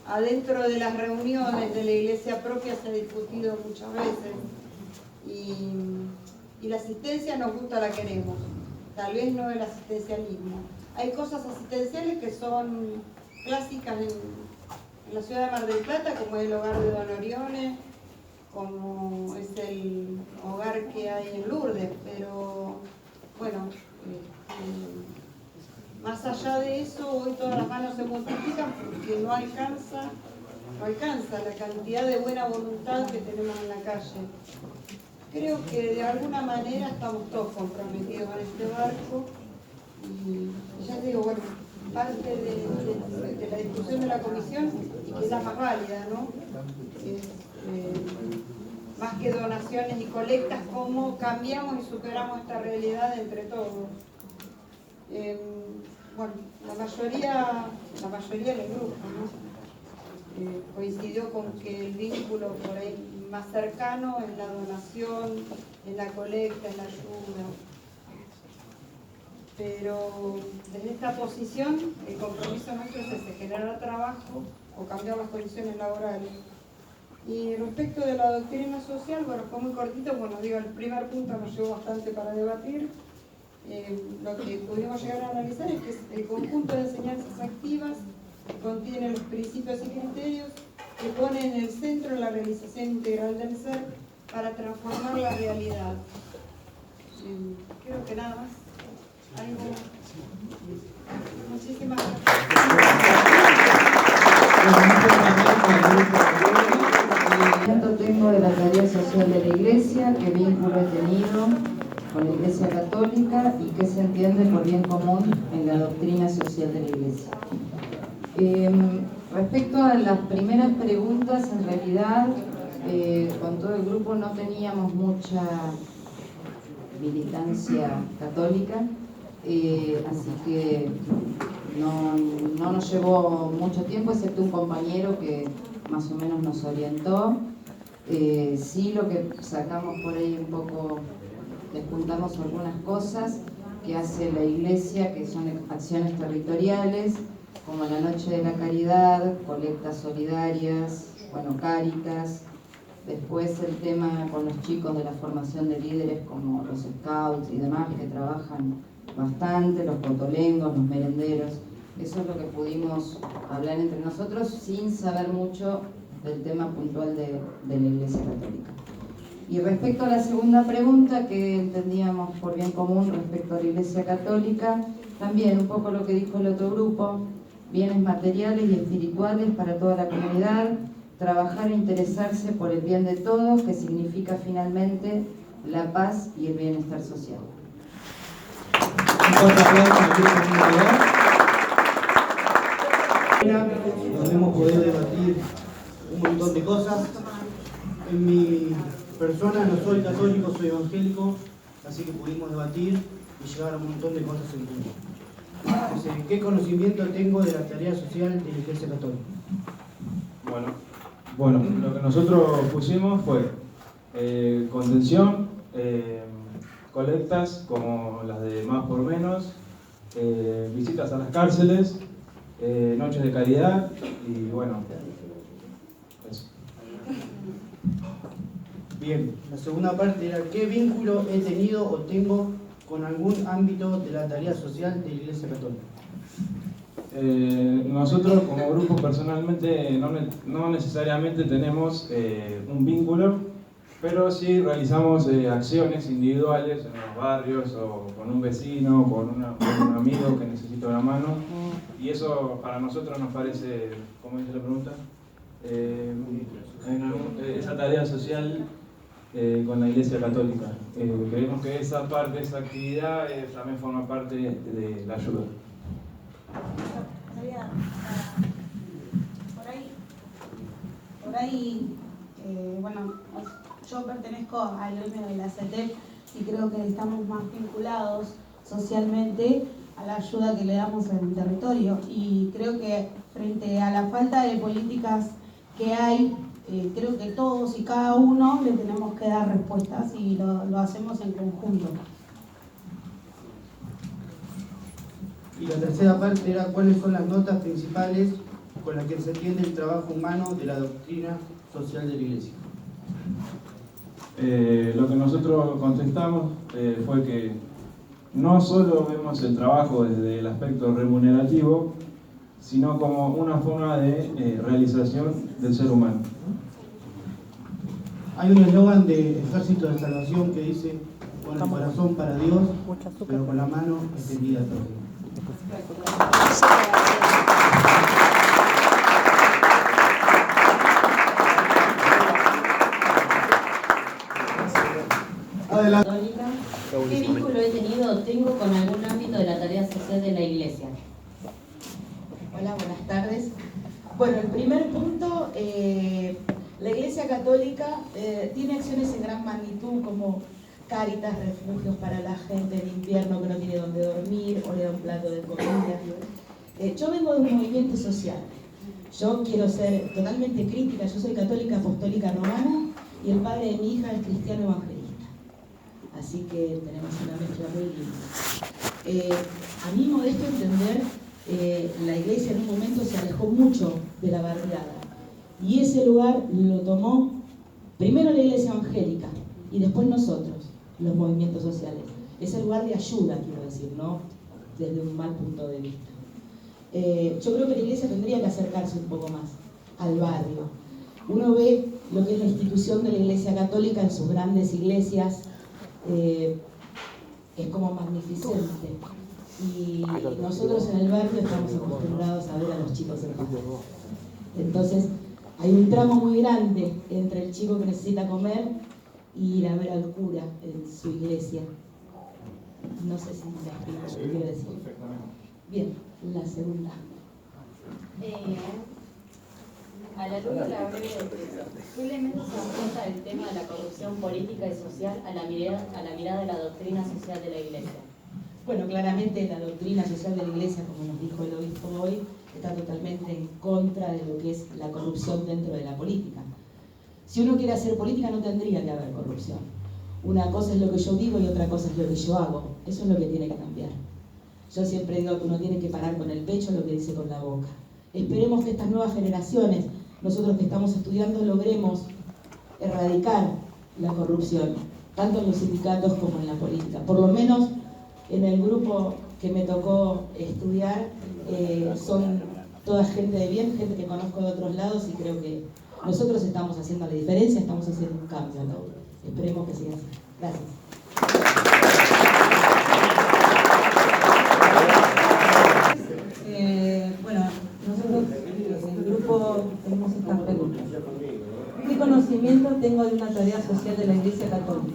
adentro de las reuniones de la iglesia propia se ha discutido muchas veces, y la asistencia nos gusta, la queremos, tal vez no el asistencialismo. Hay cosas asistenciales que son clásicas en la ciudad de Mar del Plata, como el hogar de Don Orione, como es el hogar que hay en Lourdes, pero bueno, más allá de eso, hoy todas las manos se multiplican porque no alcanza la cantidad de buena voluntad que tenemos en la calle. Creo que de alguna manera estamos todos comprometidos en este barco, y ya digo, bueno, parte de la discusión de la comisión, y que es la más válida, ¿no? Más que donaciones y colectas, cómo cambiamos y superamos esta realidad entre todos. Bueno, la mayoría del grupo, ¿no? Coincidió con que el vínculo por ahí más cercano en la donación, en la colecta, en la ayuda. Pero desde esta posición, el compromiso nuestro es ese: generar trabajo o cambiar las condiciones laborales. Y respecto de la doctrina social, bueno, fue muy cortito, bueno, digo, el primer punto nos llevó bastante para debatir. Lo que pudimos llegar a analizar es que es el conjunto de enseñanzas activas que contiene los principios y criterios que ponen en el centro la realización integral del ser para transformar la realidad. Creo que nada más. ¿Algo? Muchísimas
gracias. Tengo de la tarea social de la Iglesia, qué vínculo he tenido con la Iglesia Católica y qué se entiende por bien común en la doctrina social de la Iglesia. Respecto a las primeras preguntas, en realidad con todo el grupo no teníamos mucha militancia católica, así que no nos llevó mucho tiempo, excepto un compañero que más o menos nos orientó. Sí, lo que sacamos por ahí un poco, despuntamos algunas cosas que hace la Iglesia, que son acciones territoriales, como la Noche de la Caridad, colectas solidarias, bueno, Cáritas. Después el tema con los chicos de la formación de líderes, como los scouts y demás, que trabajan bastante, los cotolengos, los merenderos. Eso es lo que pudimos hablar entre nosotros, sin saber mucho del tema puntual de la Iglesia Católica. Y respecto a la segunda pregunta, que entendíamos por bien común respecto a la Iglesia Católica, también un poco lo que dijo el otro grupo, bienes materiales y espirituales para toda la comunidad, trabajar e interesarse por el bien de todos, que significa finalmente la paz y el bienestar social.
Donde hemos podido debatir un montón de cosas. En mi persona no soy católico, soy evangélico, así que pudimos debatir y llegar a un montón de cosas en común. ¿Qué conocimiento tengo de la tarea social de la Iglesia Católica?
Bueno, lo que nosotros pusimos fue contención, colectas como las de Más por Menos, visitas a las cárceles, noches de caridad y bueno, eso.
Bien, la segunda parte era ¿qué vínculo he tenido o tengo con algún ámbito de la tarea social de la Iglesia Católica?
Nosotros como grupo personalmente no necesariamente tenemos un vínculo, pero sí realizamos acciones individuales en los barrios o con un vecino, con un amigo que necesita una mano, y eso para nosotros nos parece, ¿cómo dice la pregunta? Esa tarea social con la Iglesia Católica. Creemos que esa parte, esa actividad también forma parte de la ayuda.
Por ahí, bueno, yo pertenezco al gremio de la CETEP y creo que estamos más vinculados socialmente a la ayuda que le damos en el territorio, y creo que frente a la falta de políticas que hay, creo que todos y cada uno le tenemos que dar respuestas y lo hacemos en conjunto.
Y la tercera parte era cuáles son las notas principales con las que se entiende el trabajo humano de la doctrina social de la Iglesia.
Lo que nosotros contestamos fue que no solo vemos el trabajo desde el aspecto remunerativo, sino como una forma de realización del ser humano.
Hay un eslogan de Ejército de Salvación que dice: con el corazón para Dios, pero con la mano extendida a todos.
Católica, ¿qué vínculo he tenido o tengo con algún ámbito de la tarea social de la Iglesia?
Hola, buenas tardes. Bueno, el primer punto, la Iglesia Católica tiene acciones en gran magnitud como Cáritas, refugios para la gente en invierno que no tiene dónde dormir o le da un plato de comida. Yo vengo de un movimiento social. Yo quiero ser totalmente crítica. Yo soy católica apostólica romana y el padre de mi hija es cristiano evangelista. Así que tenemos una mezcla muy linda. A mi modesto entender, la Iglesia en un momento se alejó mucho de la barriada. Y ese lugar lo tomó primero la Iglesia evangélica y después nosotros, los movimientos sociales. Ese lugar de ayuda, quiero decir, no desde un mal punto de vista. Yo creo que la Iglesia tendría que acercarse un poco más al barrio. Uno ve lo que es la institución de la Iglesia Católica en sus grandes iglesias, es como magnificente. Y nosotros en el barrio estamos acostumbrados a ver a los chicos en casa. Entonces, hay un tramo muy grande entre el chico que necesita comer y ir a ver al cura en su iglesia. No sé si me explico lo que quiero decir. Bien, la segunda.
A la luz de la breve descripción, ¿qué elementos afronta el tema de la corrupción política y social a la mirada de la doctrina social de la Iglesia?
Bueno, claramente la doctrina social de la Iglesia, como nos dijo el obispo hoy, está totalmente en contra de lo que es la corrupción dentro de la política. Si uno quiere hacer política no tendría que haber corrupción. Una cosa es lo que yo digo y otra cosa es lo que yo hago. Eso es lo que tiene que cambiar. Yo siempre digo que uno tiene que parar con el pecho lo que dice con la boca. Esperemos que estas nuevas generaciones, nosotros que estamos estudiando, logremos erradicar la corrupción, tanto en los sindicatos como en la política. Por lo menos en el grupo que me tocó estudiar, son toda gente de bien, gente que conozco de otros lados, y creo que nosotros estamos haciendo la diferencia, estamos haciendo un cambio a la obra. Esperemos que siga así. Gracias.
Bueno, nosotros en el grupo tenemos estas preguntas. ¿Qué conocimiento tengo de una tarea social de la Iglesia Católica?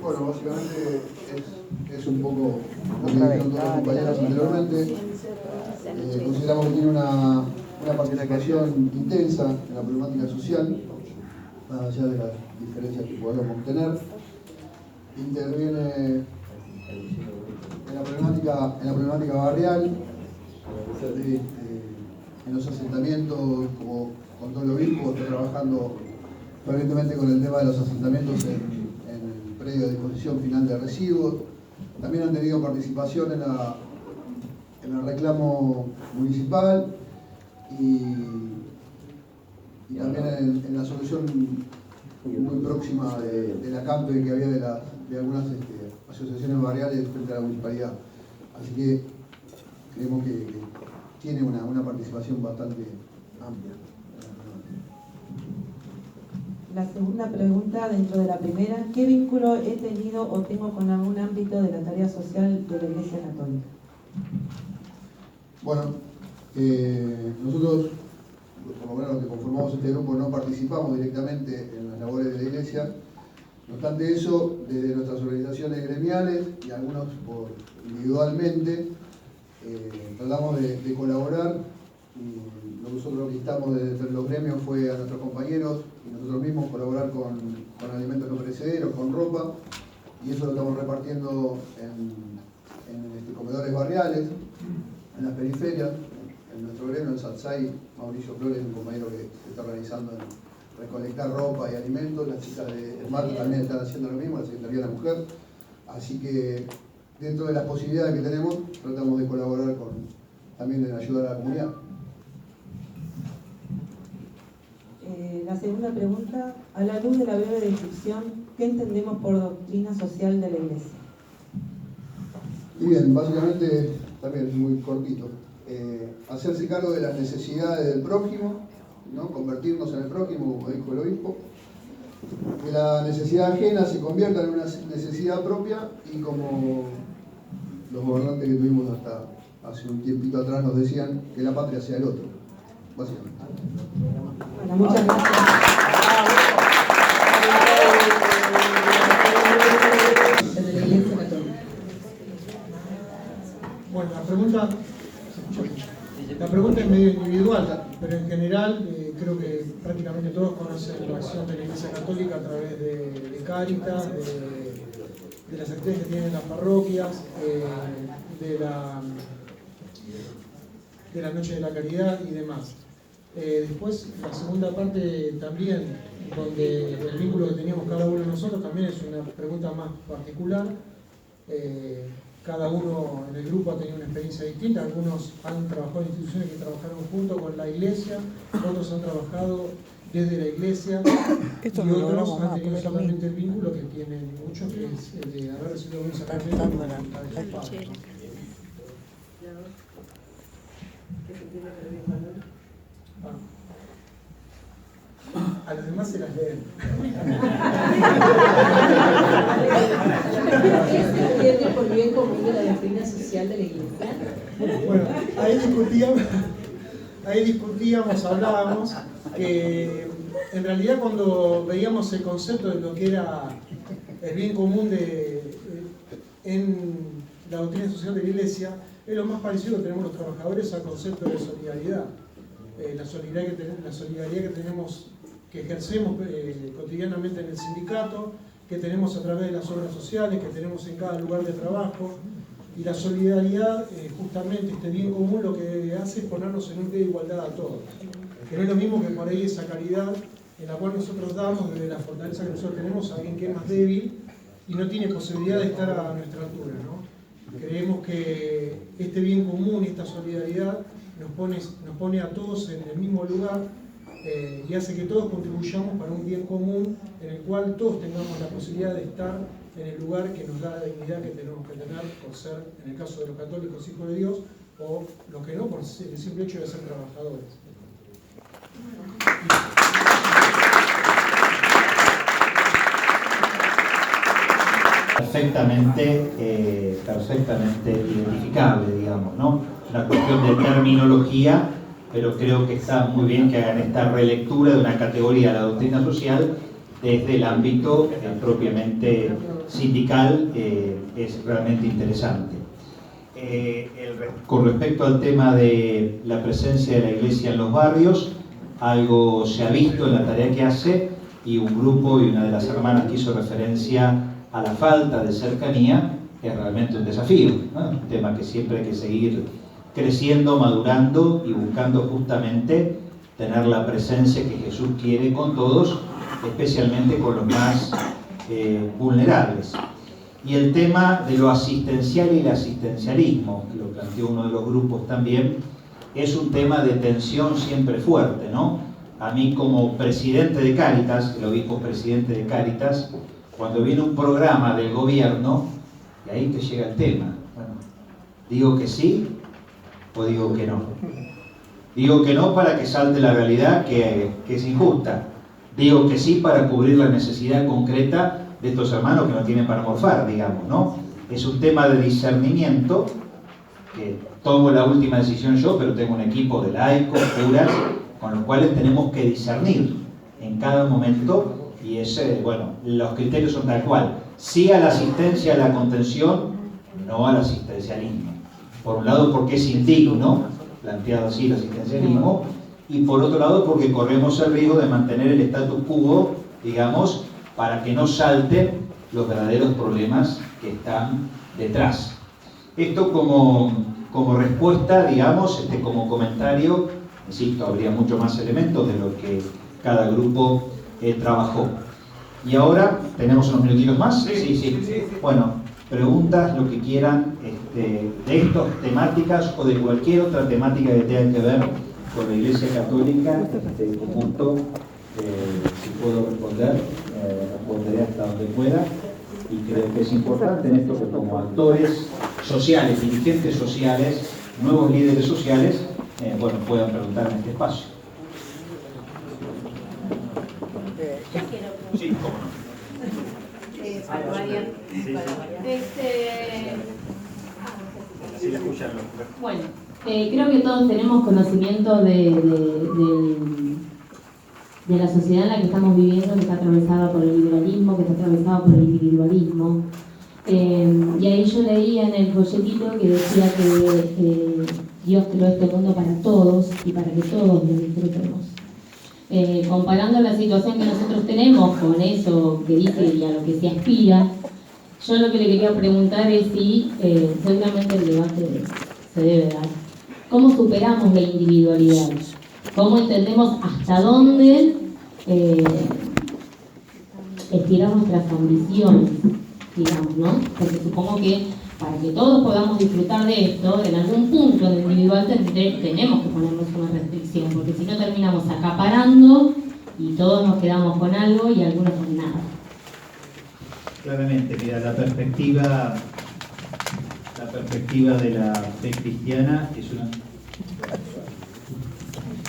Bueno, básicamente es un poco lo que dijeron todos los compañeros anteriormente. Consideramos que tiene una participación intensa en la problemática social, más allá de las diferencias que podamos tener. Interviene en la problemática barrial, en los asentamientos, como contó el obispo, está trabajando permanentemente con el tema de los asentamientos en el predio de disposición final de residuos. También han tenido participación en el reclamo municipal y también en la solución muy próxima del acampe que había de algunas asociaciones barriales frente a la municipalidad. Así que creemos que tiene una participación bastante amplia.
La segunda pregunta dentro de la primera, ¿qué vínculo he tenido o tengo con algún ámbito de la tarea social de la Iglesia Católica?
Bueno, nosotros, por lo menos los que conformamos este grupo, no participamos directamente en las labores de la Iglesia. No obstante eso, desde nuestras organizaciones gremiales y algunos individualmente, tratamos de colaborar. Y nosotros lo que instamos desde los gremios fue a nuestros compañeros y nosotros mismos colaborar con alimentos no perecederos, con ropa, y eso lo estamos repartiendo en comedores barriales, en las periferias. En nuestro gremio, en Satsai, Mauricio Flores es un compañero que se está organizando en recolectar ropa y alimentos. Las chicas de Marta también están haciendo lo mismo, la Secretaría de la Mujer. Así que dentro de las posibilidades que tenemos, tratamos de colaborar también en ayudar a la comunidad.
La segunda pregunta, a la luz de la breve descripción, ¿qué entendemos por doctrina social de la Iglesia?
Y bien, básicamente, también es muy cortito. Hacerse cargo de las necesidades del prójimo, ¿no? Convertirnos en el prójimo, como dijo el obispo, que la necesidad ajena se convierta en una necesidad propia, y como los gobernantes que tuvimos hasta hace un tiempito atrás nos decían, que la patria sea el otro, básicamente.
Bueno, muchas gracias.
Bueno, la pregunta es medio individual, pero en general creo que prácticamente todos conocen la acción de la Iglesia Católica a través de Cáritas, de las actividades que tienen las parroquias, de la Noche de la Caridad y demás. Después, la segunda parte también, donde el vínculo que teníamos cada uno de nosotros, también es una pregunta más particular. Cada uno en el grupo ha tenido una experiencia distinta. Algunos han trabajado en instituciones que trabajaron junto con la Iglesia, otros han trabajado desde la Iglesia, y otros han tenido solamente el vínculo que tienen muchos, que es el de haber recibido un sacramento. A los demás se las leen.
¿Qué se entiende por bien común de la doctrina social de la Iglesia?
Bueno, ahí discutíamos, hablábamos, que en realidad cuando veíamos el concepto de lo que era el bien común en la doctrina social de la Iglesia, es lo más parecido que tenemos los trabajadores al concepto de solidaridad. La solidaridad que tenemos, que ejercemos cotidianamente en el sindicato, que tenemos a través de las obras sociales, que tenemos en cada lugar de trabajo. Y la solidaridad, justamente este bien común, lo que hace es ponernos en un pie de igualdad a todos. Que no es lo mismo que por ahí esa caridad en la cual nosotros damos desde la fortaleza que nosotros tenemos a alguien que es más débil y no tiene posibilidad de estar a nuestra altura, ¿no? Creemos que este bien común y esta solidaridad nos pone a todos en el mismo lugar, y hace que todos contribuyamos para un bien común en el cual todos tengamos la posibilidad de estar en el lugar que nos da la dignidad que tenemos que tener por ser, en el caso de los católicos, hijos de Dios, o los que no, por el simple hecho de ser trabajadores.
Perfectamente identificable, digamos, ¿no? Una cuestión de terminología, pero creo que está muy bien que hagan esta relectura de una categoría de la doctrina social desde el ámbito propiamente sindical. Es realmente interesante. Con respecto al tema de la presencia de la Iglesia en los barrios, algo se ha visto en la tarea que hace, y un grupo y una de las hermanas que hizo referencia a la falta de cercanía, que es realmente un desafío, ¿no? Un tema que siempre hay que seguir creciendo, madurando y buscando justamente tener la presencia que Jesús quiere con todos, especialmente con los más vulnerables. Y el tema de lo asistencial y el asistencialismo, que lo planteó uno de los grupos también, es un tema de tensión siempre fuerte, ¿no? A mí como presidente de Cáritas, el obispo presidente de Cáritas, cuando viene un programa del gobierno, y ahí te llega el tema, bueno, digo que sí o digo que no. Digo que no para que salte la realidad que es injusta. Digo que sí para cubrir la necesidad concreta de estos hermanos que no tienen para morfar, digamos, ¿no? Es un tema de discernimiento, que tomo la última decisión yo, pero tengo un equipo de laicos, curas, con los cuales tenemos que discernir en cada momento, y bueno, los criterios son tal cual. Sí a la asistencia, a la contención, no al asistencialismo. Por un lado porque es indigno, planteado así el asistencialismo, y por otro lado porque corremos el riesgo de mantener el status quo, digamos, para que no salten los verdaderos problemas que están detrás. Esto como respuesta, digamos, como comentario, insisto, habría mucho más elementos de lo que cada grupo trabajó. Y ahora, ¿tenemos unos minutitos más? Sí. Bueno, preguntas, lo que quieran, de estas temáticas o de cualquier otra temática que tenga que ver con la Iglesia Católica, punto, si puedo responder, responderé hasta donde pueda. Y creo que es importante en esto que como actores sociales, dirigentes sociales, nuevos líderes sociales, bueno, puedan preguntar en este espacio. Sí, cómo no.
Para variar.
Así la escuchan.
Bueno, creo que todos tenemos conocimiento de la sociedad en la que estamos viviendo, que está atravesada por el liberalismo, que está atravesada por el individualismo. Y ahí yo leía en el folletito que decía que Dios creó este mundo para todos y para que todos lo disfrutemos. Comparando la situación que nosotros tenemos con eso que dice y a lo que se aspira, yo lo que le quería preguntar es si, seguramente el debate se debe dar, ¿cómo superamos la individualidad? ¿Cómo entendemos hasta dónde estirar nuestras ambiciones, digamos, ¿no? Porque supongo que para que todos podamos disfrutar de esto, en algún punto del individual tenemos que ponernos una restricción, porque si no terminamos acaparando y todos nos quedamos con algo y algunos con nada.
Claramente, mira, la perspectiva de la fe cristiana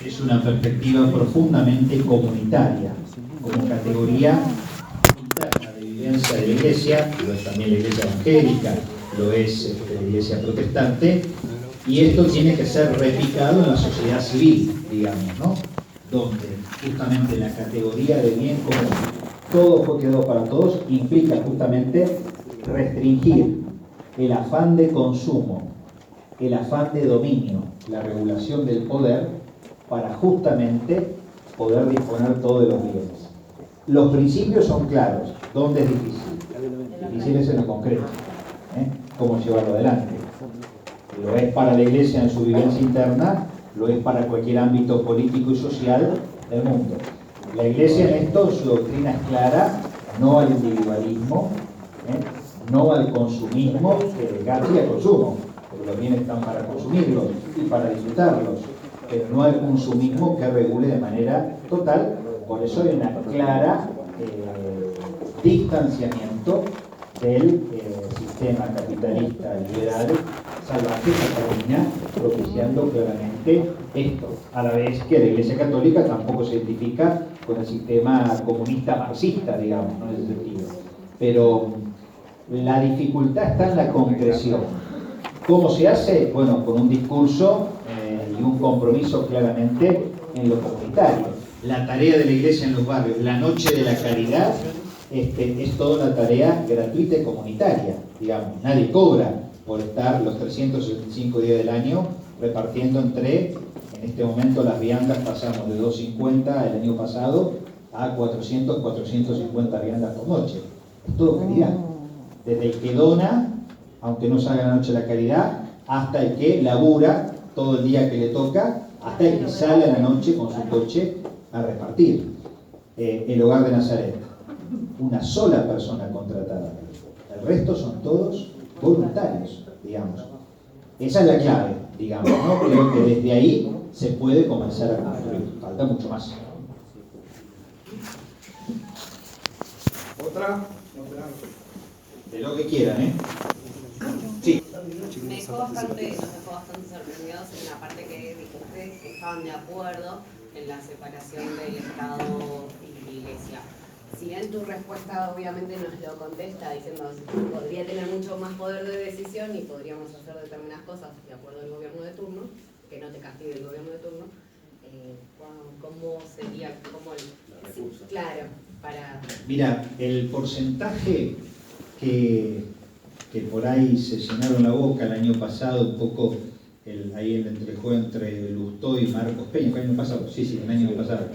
es una perspectiva profundamente comunitaria, como categoría interna de vivencia de la Iglesia, lo es también la Iglesia evangélica, lo es la Iglesia protestante, y esto tiene que ser replicado en la sociedad civil, digamos, ¿no? Donde justamente la categoría de bien común, todo fue creado para todos, implica justamente restringir el afán de consumo, el afán de dominio, la regulación del poder, para justamente poder disponer todo de los bienes. Los principios son claros. ¿Dónde es difícil? Difícil es en lo concreto. Cómo llevarlo adelante. Lo es para la Iglesia en su vivencia interna, lo es para cualquier ámbito político y social del mundo. La Iglesia en esto, su doctrina es clara: no al individualismo, no al consumismo, que desgaste al consumo, porque los bienes están para consumirlos y para disfrutarlos, pero no al consumismo que regule de manera total. Por eso hay una clara distanciamiento del sistema capitalista liberal salvaje Cataluña, propiciando claramente esto, a la vez que la Iglesia Católica tampoco se identifica con el sistema comunista marxista, digamos, ¿no? En ese sentido. Pero la dificultad está en la concreción. ¿Cómo se hace? Bueno, con un discurso y un compromiso claramente en lo comunitario. La tarea de la Iglesia en los barrios, la noche de la caridad, es toda una tarea gratuita y comunitaria, digamos. Nadie cobra por estar los 365 días del año repartiendo en este momento las viandas pasamos de 2.50 el año pasado a 400, 450 viandas por noche. Es todo caridad. Desde el que dona, aunque no salga la noche de la caridad, hasta el que labura todo el día que le toca, hasta el que sale a la noche con su coche a repartir. El hogar de Nazaret, una sola persona contratada. El resto son todos voluntarios, digamos. Esa es la clave, digamos, ¿no? Creo que desde ahí se puede comenzar a construir. Falta mucho más.
¿Otra?
De lo que quieran, ¿eh? Sí.
Me dejó bastante sorprendidos en la parte que dijiste que estaban de acuerdo en la separación del Estado y la Iglesia. Si bien tu respuesta obviamente nos lo contesta diciendo que podría tener mucho más poder de decisión y podríamos hacer determinadas cosas de acuerdo al gobierno de turno, que no te castigue el gobierno de turno, ¿cómo sería? Claro, para...
Mira, el porcentaje que por ahí se llenaron la boca el año pasado, un poco ahí el entrejuego entre Lustó y Marcos Peña, ¿fue el año pasado? Sí, el año pasado.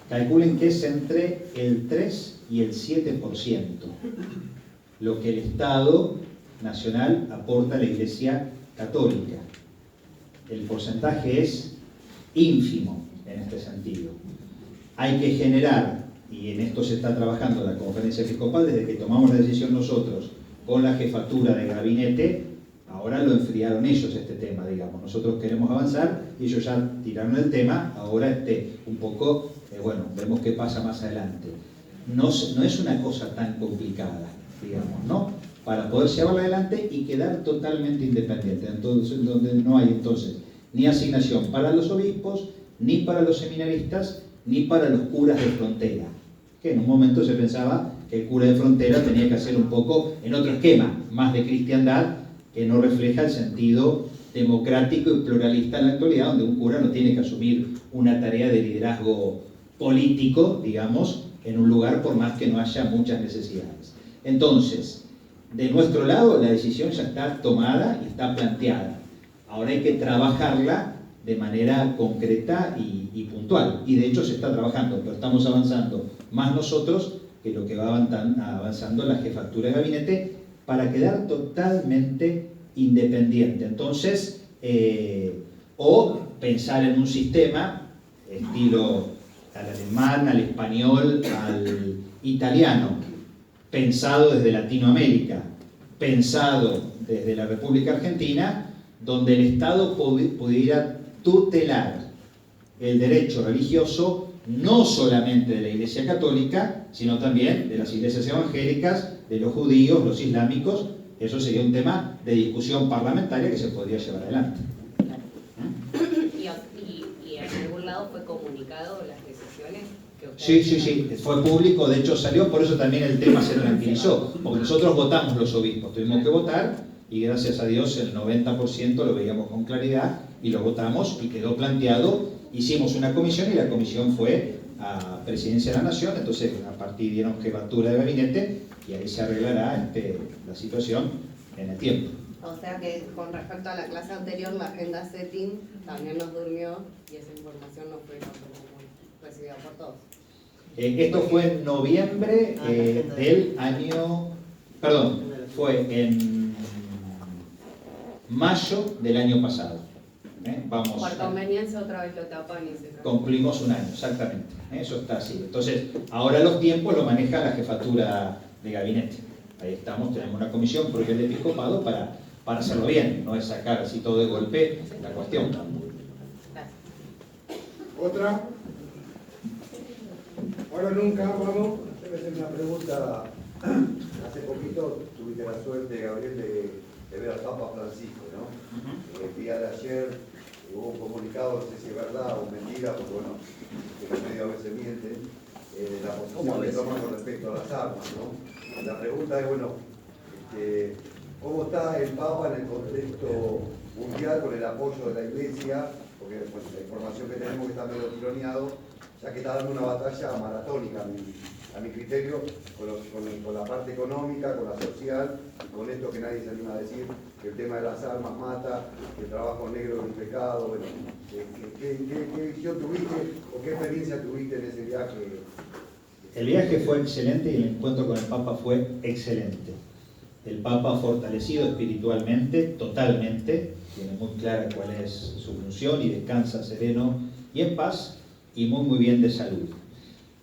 Calculen que es entre el 3 y el 7% lo que el Estado Nacional aporta a la Iglesia Católica. El porcentaje es ínfimo en este sentido. Hay que generar, y en esto se está trabajando la Conferencia Episcopal, desde que tomamos la decisión nosotros con la jefatura de gabinete, ahora lo enfriaron ellos este tema, digamos. Nosotros queremos avanzar y ellos ya tiraron el tema, ahora un poco, bueno, vemos qué pasa más adelante. No es una cosa tan complicada, digamos, ¿no? Para poder llevarla adelante y quedar totalmente independiente, entonces, donde no hay entonces ni asignación para los obispos, ni para los seminaristas, ni para los curas de frontera, que en un momento se pensaba que el cura de frontera tenía que hacer un poco en otro esquema, más de cristiandad, que no refleja el sentido democrático y pluralista en la actualidad, donde un cura no tiene que asumir una tarea de liderazgo político, digamos, en un lugar por más que no haya muchas necesidades. Entonces, de nuestro lado la decisión ya está tomada y está planteada. Ahora hay que trabajarla de manera concreta y puntual. Y de hecho se está trabajando, pero estamos avanzando más nosotros que lo que va avanzando la jefatura de gabinete para quedar totalmente independiente. Entonces, o pensar en un sistema estilo al alemán, al español, al italiano, pensado desde Latinoamérica, pensado desde la República Argentina, donde el Estado pudiera tutelar el derecho religioso no solamente de la Iglesia Católica, sino también de las iglesias evangélicas, de los judíos, los islámicos. Eso sería un tema de discusión parlamentaria que se podría llevar adelante.
¿Y en algún lado fue comunicado las decisiones?
Sí, fue público, de hecho salió, por eso también el tema se tranquilizó, porque nosotros votamos los obispos, tuvimos que votar y gracias a Dios el 90% lo veíamos con claridad y lo votamos y quedó planteado. Hicimos una comisión y la comisión fue a Presidencia de la Nación, entonces a partir dieron jefatura de gabinete y ahí se arreglará la situación en el tiempo.
O sea que con respecto a la clase anterior, la agenda setting también nos durmió y esa información no fue recibida por todos.
Esto fue en noviembre del año, perdón, fue en mayo del año pasado.
Por conveniencia otra vez lo tapan y se
cumplimos un año, exactamente. Eso está así. Entonces, ahora los tiempos lo maneja la jefatura de gabinete. Ahí estamos, tenemos una comisión propia del episcopado para hacerlo bien, no es sacar así todo de golpe la cuestión.
¿Otra? Ahora nunca, vamos.
Debe ser una pregunta. Hace poquito tuviste la suerte, Gabriel, de de ver al Papa Francisco, ¿no? El día de ayer hubo un comunicado, no sé si es verdad o mentira, porque bueno, los medios a veces mienten, la posición que toman con respecto a las armas, ¿no? La pregunta es, bueno, ¿cómo está el Papa en el contexto mundial con el apoyo de la Iglesia? Porque pues, la información que tenemos que está medio tironeado, ya que está dando una batalla maratónica a mi criterio, con la parte económica, con la social, y con esto que nadie se anima a decir, que el tema de las armas mata, que el trabajo negro es un pecado. Bueno, ¿qué visión tuviste o qué experiencia tuviste en ese viaje?
El viaje fue excelente y el encuentro con el Papa fue excelente. El Papa fortalecido espiritualmente, totalmente, tiene muy clara cuál es su función y descansa sereno y en paz y muy bien de salud.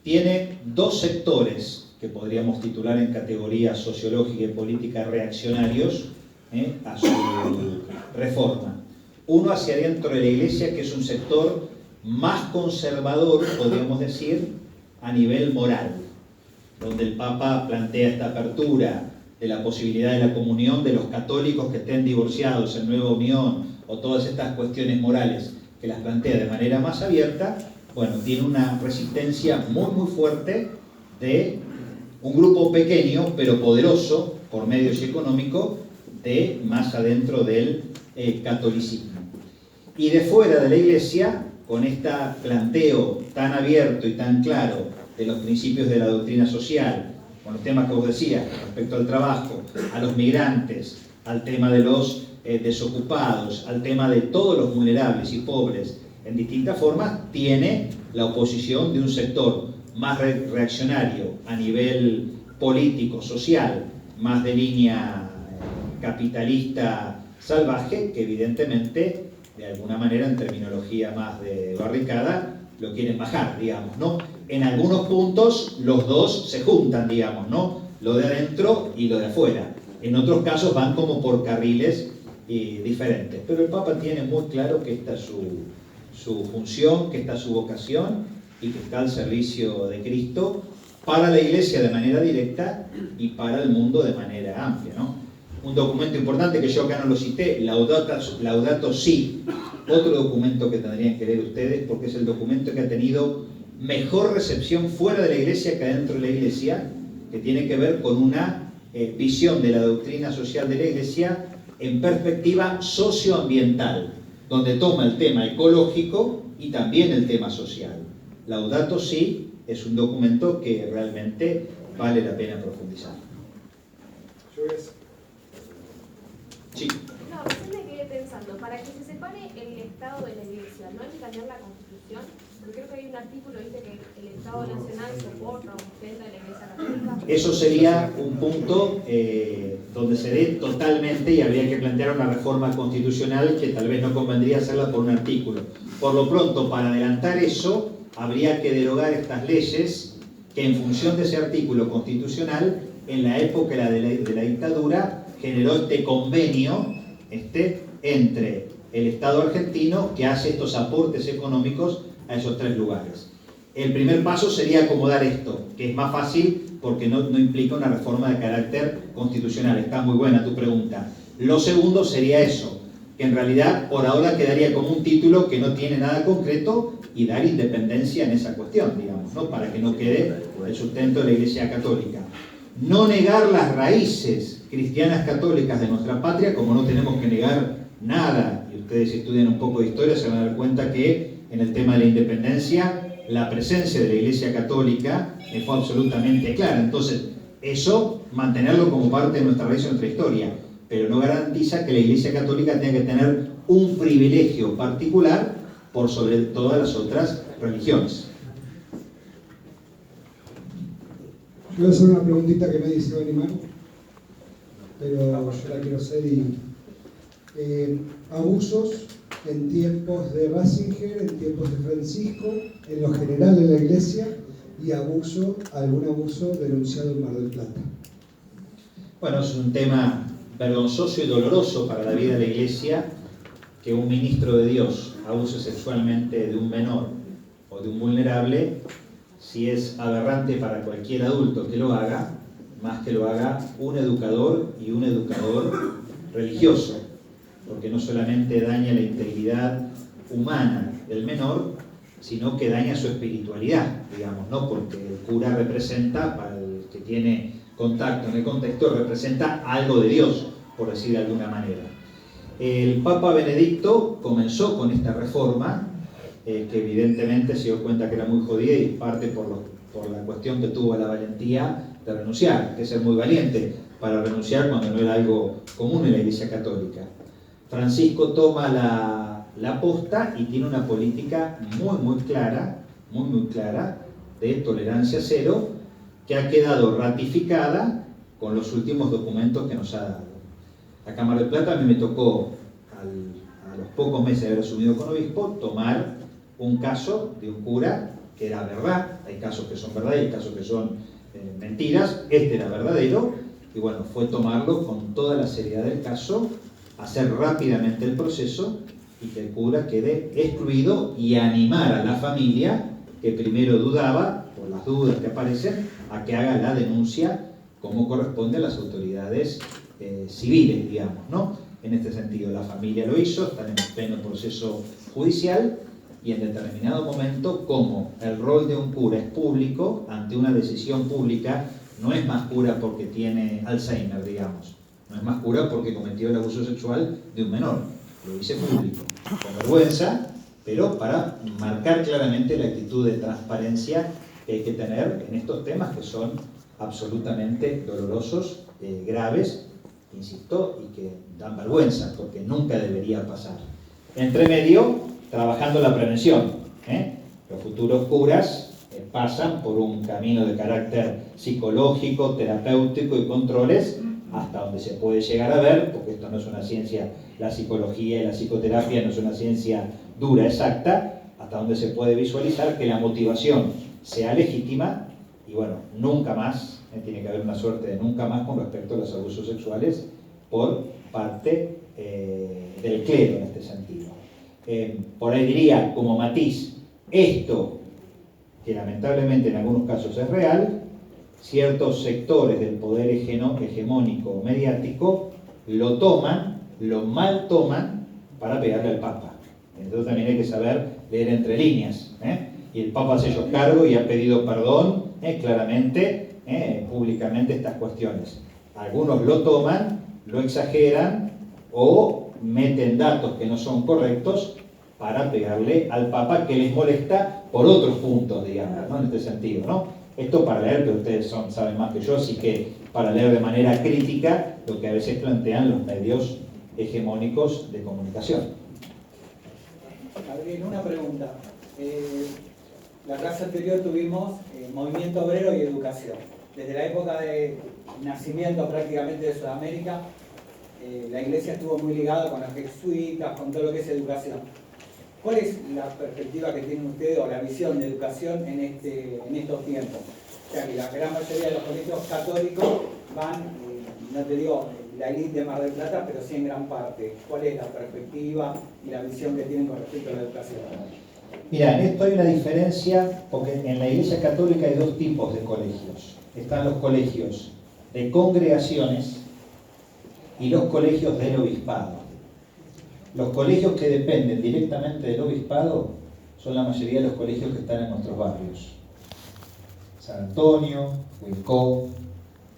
Tiene dos sectores que podríamos titular en categoría sociológica y política reaccionarios a su reforma. Uno hacia adentro de la Iglesia, que es un sector más conservador, podríamos decir, a nivel moral, donde el Papa plantea esta apertura de la posibilidad de la comunión de los católicos que estén divorciados en nueva unión, o todas estas cuestiones morales que las plantea de manera más abierta. Bueno, tiene una resistencia muy fuerte de un grupo pequeño pero poderoso por medios y económico de más adentro del catolicismo. Y de fuera de la Iglesia, con este planteo tan abierto y tan claro de los principios de la doctrina social, con los temas que vos decías respecto al trabajo, a los migrantes, al tema de los desocupados, al tema de todos los vulnerables y pobres, en distintas formas, tiene la oposición de un sector más reaccionario a nivel político, social, más de línea capitalista salvaje, que evidentemente, de alguna manera, en terminología más de barricada, lo quieren bajar, digamos, ¿no? En algunos puntos los dos se juntan, digamos, ¿no? Lo de adentro y lo de afuera. En otros casos van como por carriles diferentes. Pero el Papa tiene muy claro que esta es su función, que esta es su vocación y que está al servicio de Cristo para la Iglesia de manera directa y para el mundo de manera amplia, ¿no? Un documento importante que yo acá no lo cité, Laudato Si, otro documento que tendrían que leer ustedes porque es el documento que ha tenido mejor recepción fuera de la Iglesia que adentro de la Iglesia, que tiene que ver con una visión de la doctrina social de la Iglesia en perspectiva socioambiental, donde toma el tema ecológico y también el tema social. Laudato Si es un documento que realmente vale la pena profundizar. Sí.
No, recién me quedé pensando, para que se separe el Estado de la Iglesia, ¿no hay que cambiar la Constitución? Porque creo que hay un artículo, dice que el Estado Nacional soporta o sustenta a la Iglesia Católica.
Eso sería un punto donde se dé totalmente y habría que plantear una reforma constitucional que tal vez no convendría hacerla por un artículo. Por lo pronto, para adelantar eso, habría que derogar estas leyes que en función de ese artículo constitucional, en la época de la dictadura, generó este convenio entre el Estado argentino que hace estos aportes económicos a esos tres lugares. El primer paso sería acomodar esto, que es más fácil porque no implica una reforma de carácter constitucional. Está muy buena tu pregunta. Lo segundo sería eso, que en realidad por ahora quedaría como un título que no tiene nada concreto y dar independencia en esa cuestión, digamos, ¿no? Para que no quede el sustento de la Iglesia Católica. No negar las raíces cristianas católicas de nuestra patria, como no tenemos que negar nada, y ustedes si estudian un poco de historia se van a dar cuenta que en el tema de la independencia la presencia de la Iglesia Católica fue absolutamente clara. Entonces, eso, mantenerlo como parte de nuestra raíz y nuestra historia, pero no garantiza que la Iglesia Católica tenga que tener un privilegio particular por sobre todas las otras religiones.
Yo voy a hacer una preguntita que nadie se va a animar, pero yo la quiero hacer abusos en tiempos de Ratzinger, en tiempos de Francisco, en lo general en la Iglesia, y algún abuso denunciado en Mar del Plata.
Bueno, es un tema vergonzoso y doloroso para la vida de la Iglesia que un ministro de Dios abuse sexualmente de un menor o de un vulnerable. Si es aberrante para cualquier adulto que lo haga, más que lo haga un educador, y un educador religioso, porque no solamente daña la integridad humana del menor, sino que daña su espiritualidad, digamos, ¿no? Porque el cura representa, para el que tiene contacto en el contexto, representa algo de Dios, por decir de alguna manera. El Papa Benedicto comenzó con esta reforma, que evidentemente se dio cuenta que era muy jodida y parte por la cuestión que tuvo la valentía de renunciar, que es ser muy valiente para renunciar cuando no era algo común en la Iglesia Católica. Francisco toma la posta y tiene una política muy clara de tolerancia cero, que ha quedado ratificada con los últimos documentos que nos ha dado. La Cámara de Plata a mí me tocó, a los pocos meses de haber asumido con obispo, tomar un caso de un cura que era verdad. Hay casos que son verdad y hay casos que son mentiras. Este era verdadero y bueno, fue tomarlo con toda la seriedad del caso, hacer rápidamente el proceso y que el cura quede excluido y animar a la familia, que primero dudaba, por las dudas que aparecen, a que haga la denuncia como corresponde a las autoridades civiles, digamos, ¿no? En este sentido, la familia lo hizo, están en pleno proceso judicial y en determinado momento, como el rol de un cura es público, ante una decisión pública, no es más cura porque tiene Alzheimer, digamos, no es más cura porque cometió el abuso sexual de un menor, lo hice público, con vergüenza, pero para marcar claramente la actitud de transparencia que hay que tener en estos temas que son absolutamente dolorosos, graves, insisto, y que dan vergüenza, porque nunca debería pasar. Entre medio, trabajando la prevención. Los futuros curas pasan por un camino de carácter psicológico, terapéutico y controles, hasta donde se puede llegar a ver, porque esto no es una ciencia, la psicología y la psicoterapia no es una ciencia dura, exacta, hasta donde se puede visualizar que la motivación sea legítima y bueno, nunca más, tiene que haber una suerte de nunca más con respecto a los abusos sexuales por parte del clero en este sentido. Por ahí diría, como matiz, esto, que lamentablemente en algunos casos es real, ciertos sectores del poder hegemónico mediático lo toman, lo mal toman para pegarle al Papa. Entonces también hay que saber leer entre líneas. Y el Papa se hizo cargo y ha pedido perdón claramente, públicamente estas cuestiones. Algunos lo toman, lo exageran o meten datos que no son correctos para pegarle al Papa, que les molesta por otros puntos, digamos, ¿no? En este sentido, ¿no? Esto para leer, pero ustedes saben más que yo, así que para leer de manera crítica lo que a veces plantean los medios hegemónicos de comunicación.
Gabriel, una pregunta. La clase anterior tuvimos movimiento obrero y educación. Desde la época de nacimiento prácticamente de Sudamérica, la iglesia estuvo muy ligada con los jesuitas, con todo lo que es educación. ¿Cuál es la perspectiva que tienen ustedes o la visión de educación en estos tiempos? O sea, que la gran mayoría de los colegios católicos van, no te digo la élite de Mar del Plata, pero sí en gran parte. ¿Cuál es la perspectiva y la visión que tienen con respecto a la educación?
Mira, en esto hay una diferencia, porque en la Iglesia Católica hay dos tipos de colegios. Están los colegios de congregaciones y los colegios del obispado. Los colegios que dependen directamente del obispado son la mayoría de los colegios que están en nuestros barrios. San Antonio, Huilcó,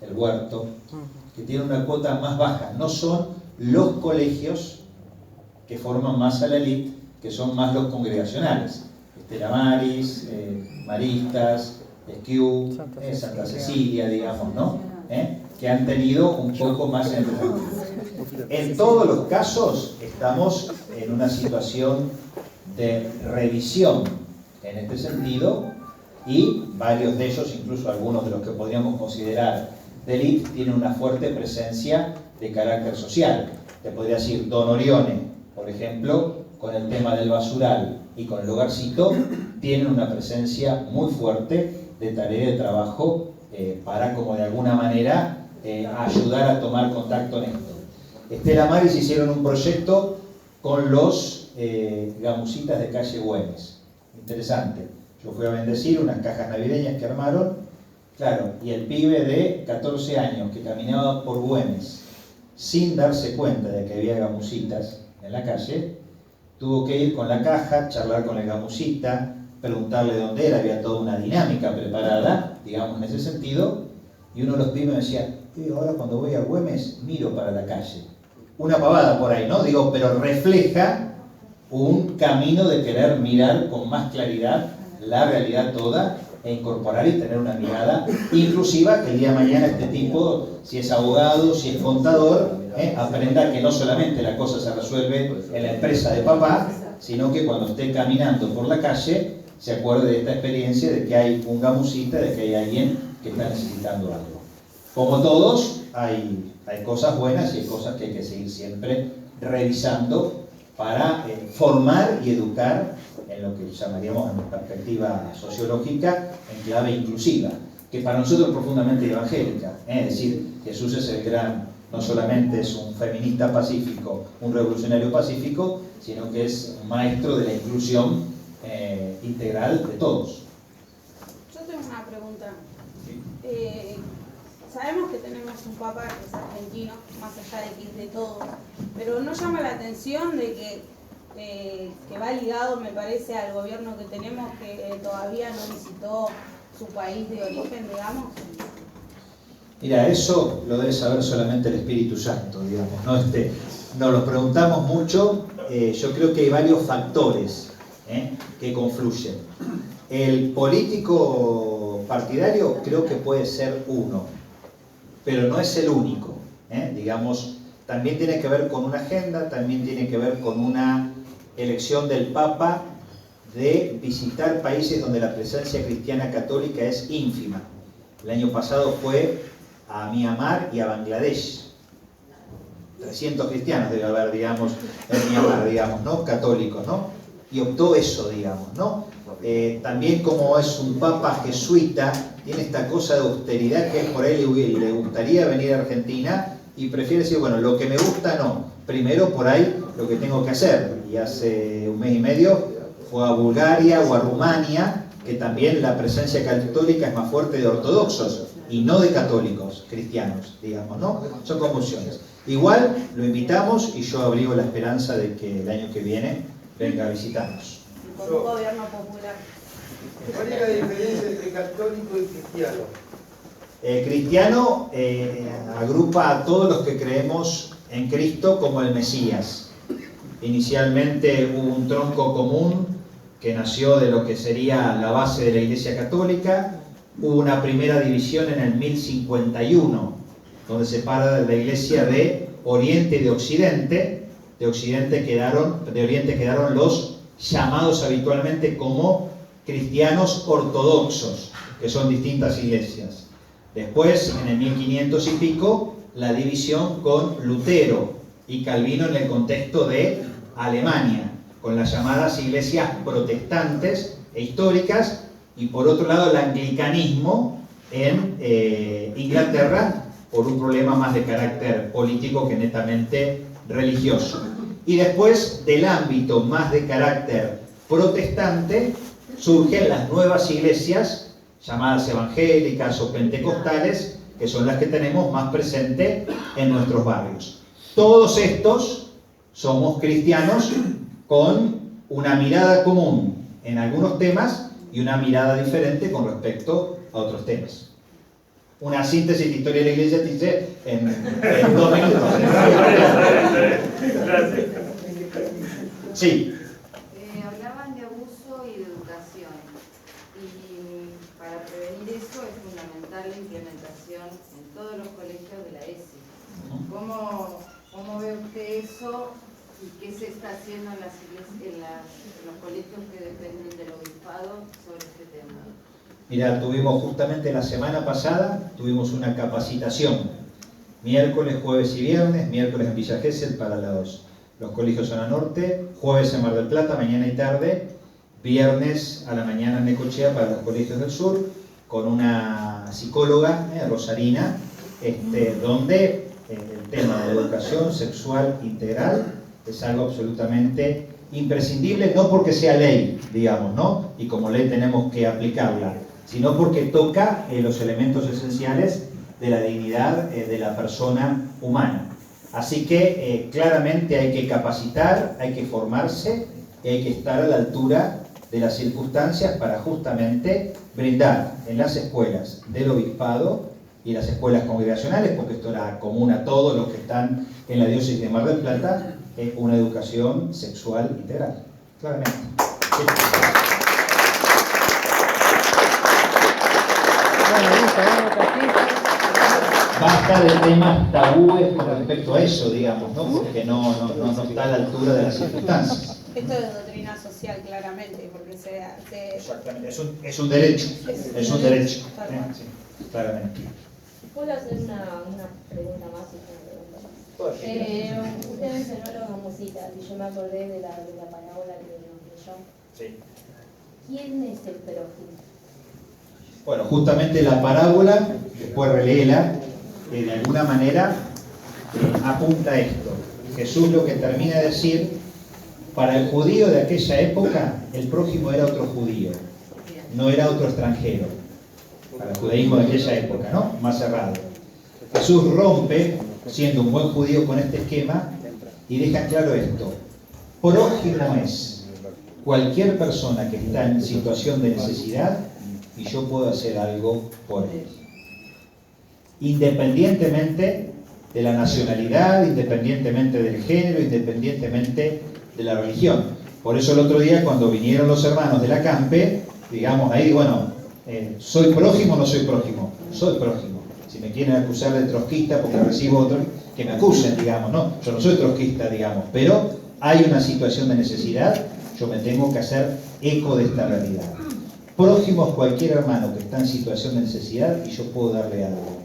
El Huerto, que tienen una cuota más baja. No son los colegios que forman más a la élite, que son más los congregacionales. Estela Maris, Maristas, Esquiú, Santa Cecilia, digamos, ¿no? Que han tenido un poco más en el sentido. En todos los casos estamos en una situación de revisión en este sentido y varios de ellos, incluso algunos de los que podríamos considerar de élite, tienen una fuerte presencia de carácter social. Te podría decir Don Orione, por ejemplo, con el tema del basural y con el hogarcito, tienen una presencia muy fuerte de tarea de trabajo para, como de alguna manera, ayudar a tomar contacto en esto. Estela Maris hicieron un proyecto con los gamusitas de calle Güemes. Interesante. Yo fui a bendecir unas cajas navideñas que armaron, claro, y el pibe de 14 años que caminaba por Güemes sin darse cuenta de que había gamusitas en la calle, tuvo que ir con la caja, charlar con la gamusita, preguntarle dónde era, había toda una dinámica preparada, digamos, en ese sentido, y uno de los pibes me decía, ahora cuando voy a Güemes miro para la calle. Una pavada por ahí, ¿no? Digo, pero refleja un camino de querer mirar con más claridad la realidad toda e incorporar y tener una mirada inclusiva, que el día de mañana este tipo, si es abogado, si es contador, aprenda que no solamente la cosa se resuelve en la empresa de papá, sino que cuando esté caminando por la calle se acuerde de esta experiencia de que hay un gamusita, de que hay alguien que está necesitando algo. Como todos, hay cosas buenas y hay cosas que hay que seguir siempre revisando para formar y educar en lo que llamaríamos en perspectiva sociológica en clave inclusiva, que para nosotros es profundamente evangélica. Es decir, Jesús es el gran, no solamente es un feminista pacífico, un revolucionario pacífico, sino que es un maestro de la inclusión integral de todos.
Yo tengo una pregunta. Sabemos que tenemos un papa que es argentino, más allá de que es de todos, pero ¿no llama la atención de que va ligado, me parece, al gobierno que tenemos, que todavía no visitó su país de origen, digamos?
Mira, eso lo debe saber solamente el Espíritu Santo, digamos, ¿no? Nos lo preguntamos mucho. Yo creo que hay varios factores que confluyen. El político partidario creo que puede ser uno, pero no es el único. Digamos, también tiene que ver con una agenda, también tiene que ver con una elección del Papa de visitar países donde la presencia cristiana católica es ínfima. El año pasado fue a Myanmar y a Bangladesh. 300 cristianos debe haber, digamos, en Myanmar, digamos, ¿no? Católicos, ¿no? Y optó eso, digamos, ¿no? También como es un papa jesuita, tiene esta cosa de austeridad que por ahí le gustaría venir a Argentina y prefiere decir, bueno, lo que me gusta no, primero por ahí lo que tengo que hacer. Y hace un mes y medio fue a Bulgaria o a Rumania, que también la presencia católica es más fuerte de ortodoxos y no de católicos, cristianos, digamos, ¿no? Son convulsiones. Igual lo invitamos y yo abrigo la esperanza de que el año que viene venga a visitarnos.
Con un gobierno popular.
¿Cuál es la diferencia entre católico y cristiano?
Cristiano agrupa a todos los que creemos en Cristo como el Mesías. Inicialmente hubo un tronco común que nació de lo que sería la base de la Iglesia Católica. Hubo una primera división en el 1051, donde separa la Iglesia de Oriente y de Occidente. De Oriente quedaron los llamados habitualmente como cristianos ortodoxos, que son distintas iglesias. Después, en el 1500 y pico, la división con Lutero y Calvino en el contexto de Alemania, con las llamadas iglesias protestantes e históricas, y por otro lado el anglicanismo en Inglaterra, por un problema más de carácter político que netamente religioso. Y después, del ámbito más de carácter protestante, surgen las nuevas iglesias llamadas evangélicas o pentecostales, que son las que tenemos más presente en nuestros barrios. Todos estos somos cristianos con una mirada común en algunos temas y una mirada diferente con respecto a otros temas. Una síntesis de historia de la Iglesia te dice en 2 minutos. Sí.
Hablaban de abuso y de educación. Y para prevenir eso es fundamental la implementación en todos los colegios de la ESI. ¿Cómo ve usted eso y qué se está haciendo en los colegios que dependen del obispado sobre este tema?
Mira, tuvimos justamente la semana pasada, tuvimos una capacitación, miércoles, jueves y viernes, miércoles en Villa Gesell para los colegios zona norte, jueves en Mar del Plata, mañana y tarde, viernes a la mañana en Necochea para los colegios del sur, con una psicóloga, Rosarina, donde el tema de la educación sexual integral es algo absolutamente imprescindible, no porque sea ley, digamos, ¿no? Y como ley tenemos que aplicarla, sino porque toca los elementos esenciales de la dignidad de la persona humana. Así que claramente hay que capacitar, hay que formarse y hay que estar a la altura de las circunstancias para justamente brindar en las escuelas del obispado y las escuelas congregacionales, porque esto era común a todos los que están en la diócesis de Mar del Plata, una educación sexual integral, claramente. Basta de temas tabúes con respecto a eso, digamos, ¿no? Porque no está a la altura de las circunstancias.
Esto es doctrina social, claramente, porque
Exactamente, es un derecho, es un derecho, sí, claramente.
¿Puedo hacer una pregunta más? Usted mencionó los homocitas y yo me acordé de la parábola que nos leyó.
Sí.
¿Quién es el prójimo?
Bueno, justamente la parábola, después reléela, de alguna manera apunta a esto. Jesús lo que termina de decir, para el judío de aquella época, el prójimo era otro judío, no era otro extranjero. Para el judaísmo de aquella época, ¿no? Más cerrado. Jesús rompe, siendo un buen judío, con este esquema y deja claro esto. Prójimo es cualquier persona que está en situación de necesidad y yo puedo hacer algo por él. Independientemente de la nacionalidad, independientemente del género, independientemente de la religión. Por eso el otro día, cuando vinieron los hermanos de la Campe, digamos ahí, bueno, ¿soy prójimo o no soy prójimo? Soy prójimo. Si me quieren acusar de trotskista porque recibo otro, que me acusen, digamos, ¿no? Yo no soy trotskista, digamos, pero hay una situación de necesidad, yo me tengo que hacer eco de esta realidad. Prójimo es cualquier hermano que está en situación de necesidad y yo puedo darle algo.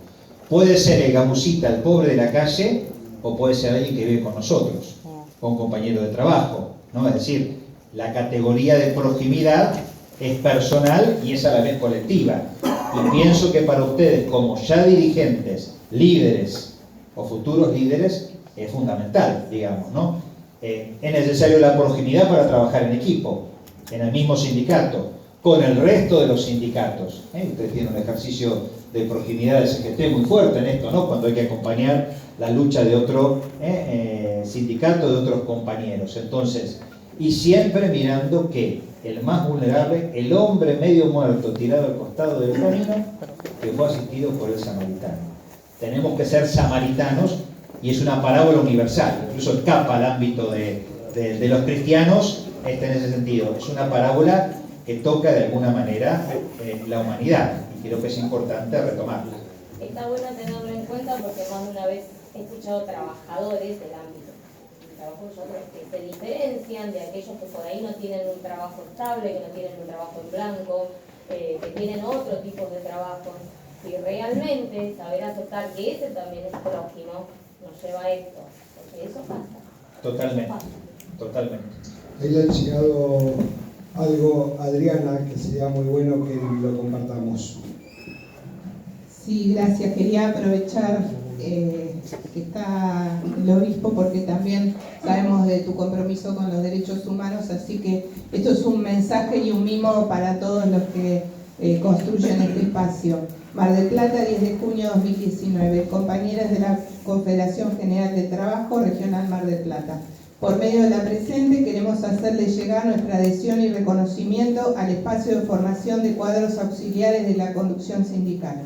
Puede ser el gamusita, el pobre de la calle, o puede ser alguien que vive con nosotros, o un compañero de trabajo, ¿no? Es decir, la categoría de proximidad es personal y es a la vez colectiva. Y pienso que para ustedes, como ya dirigentes, líderes o futuros líderes, es fundamental, digamos, ¿no? Es necesario la proximidad para trabajar en equipo, en el mismo sindicato, con el resto de los sindicatos. Ustedes tienen un ejercicio de proximidad del CGT muy fuerte en esto, ¿no? Cuando hay que acompañar la lucha de otro sindicato, de otros compañeros. Entonces, y siempre mirando que el más vulnerable, el hombre medio muerto tirado al costado del camino, que fue asistido por el samaritano. Tenemos que ser samaritanos y es una parábola universal, incluso escapa al ámbito de los cristianos en ese sentido. Es una parábola que toca de alguna manera la humanidad y creo que es importante retomarla.
Está bueno tenerlo en cuenta porque más de una vez he escuchado trabajadores del ámbito del trabajo que se diferencian de aquellos que por ahí no tienen un trabajo estable, que no tienen un trabajo en blanco, que tienen otro tipo de trabajos. Y realmente saber aceptar que ese también es prójimo nos lleva a esto, porque eso pasa.
Totalmente, totalmente.
Ahí le ha enseñado algo a Adriana que sería muy bueno que lo compartamos.
Sí, gracias. Quería aprovechar que está el obispo porque también sabemos de tu compromiso con los derechos humanos, así que esto es un mensaje y un mimo para todos los que construyen este espacio. Mar del Plata, 10 de junio de 2019. Compañeras de la Confederación General de Trabajo Regional Mar del Plata. Por medio de la presente queremos hacerle llegar nuestra adhesión y reconocimiento al espacio de formación de cuadros auxiliares de la conducción sindical.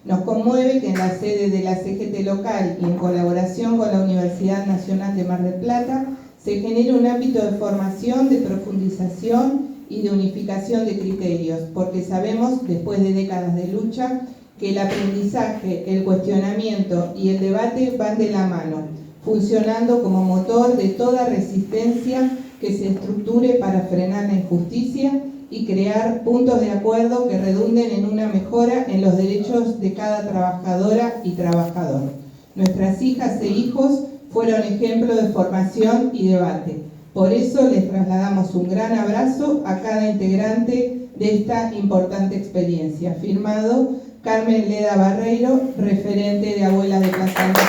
Nos conmueve que en la sede de la CGT local y en colaboración con la Universidad Nacional de Mar del Plata se genere un ámbito de formación, de profundización y de unificación de criterios, porque sabemos, después de décadas de lucha, que el aprendizaje, el cuestionamiento y el debate van de la mano, funcionando como motor de toda resistencia que se estructure para frenar la injusticia y crear puntos de acuerdo que redunden en una mejora en los derechos de cada trabajadora y trabajador. Nuestras hijas e hijos fueron ejemplo de formación y debate. Por eso les trasladamos un gran abrazo a cada integrante de esta importante experiencia. Firmado Carmen Leda Barreiro, referente de Abuelas de Plaza Alta.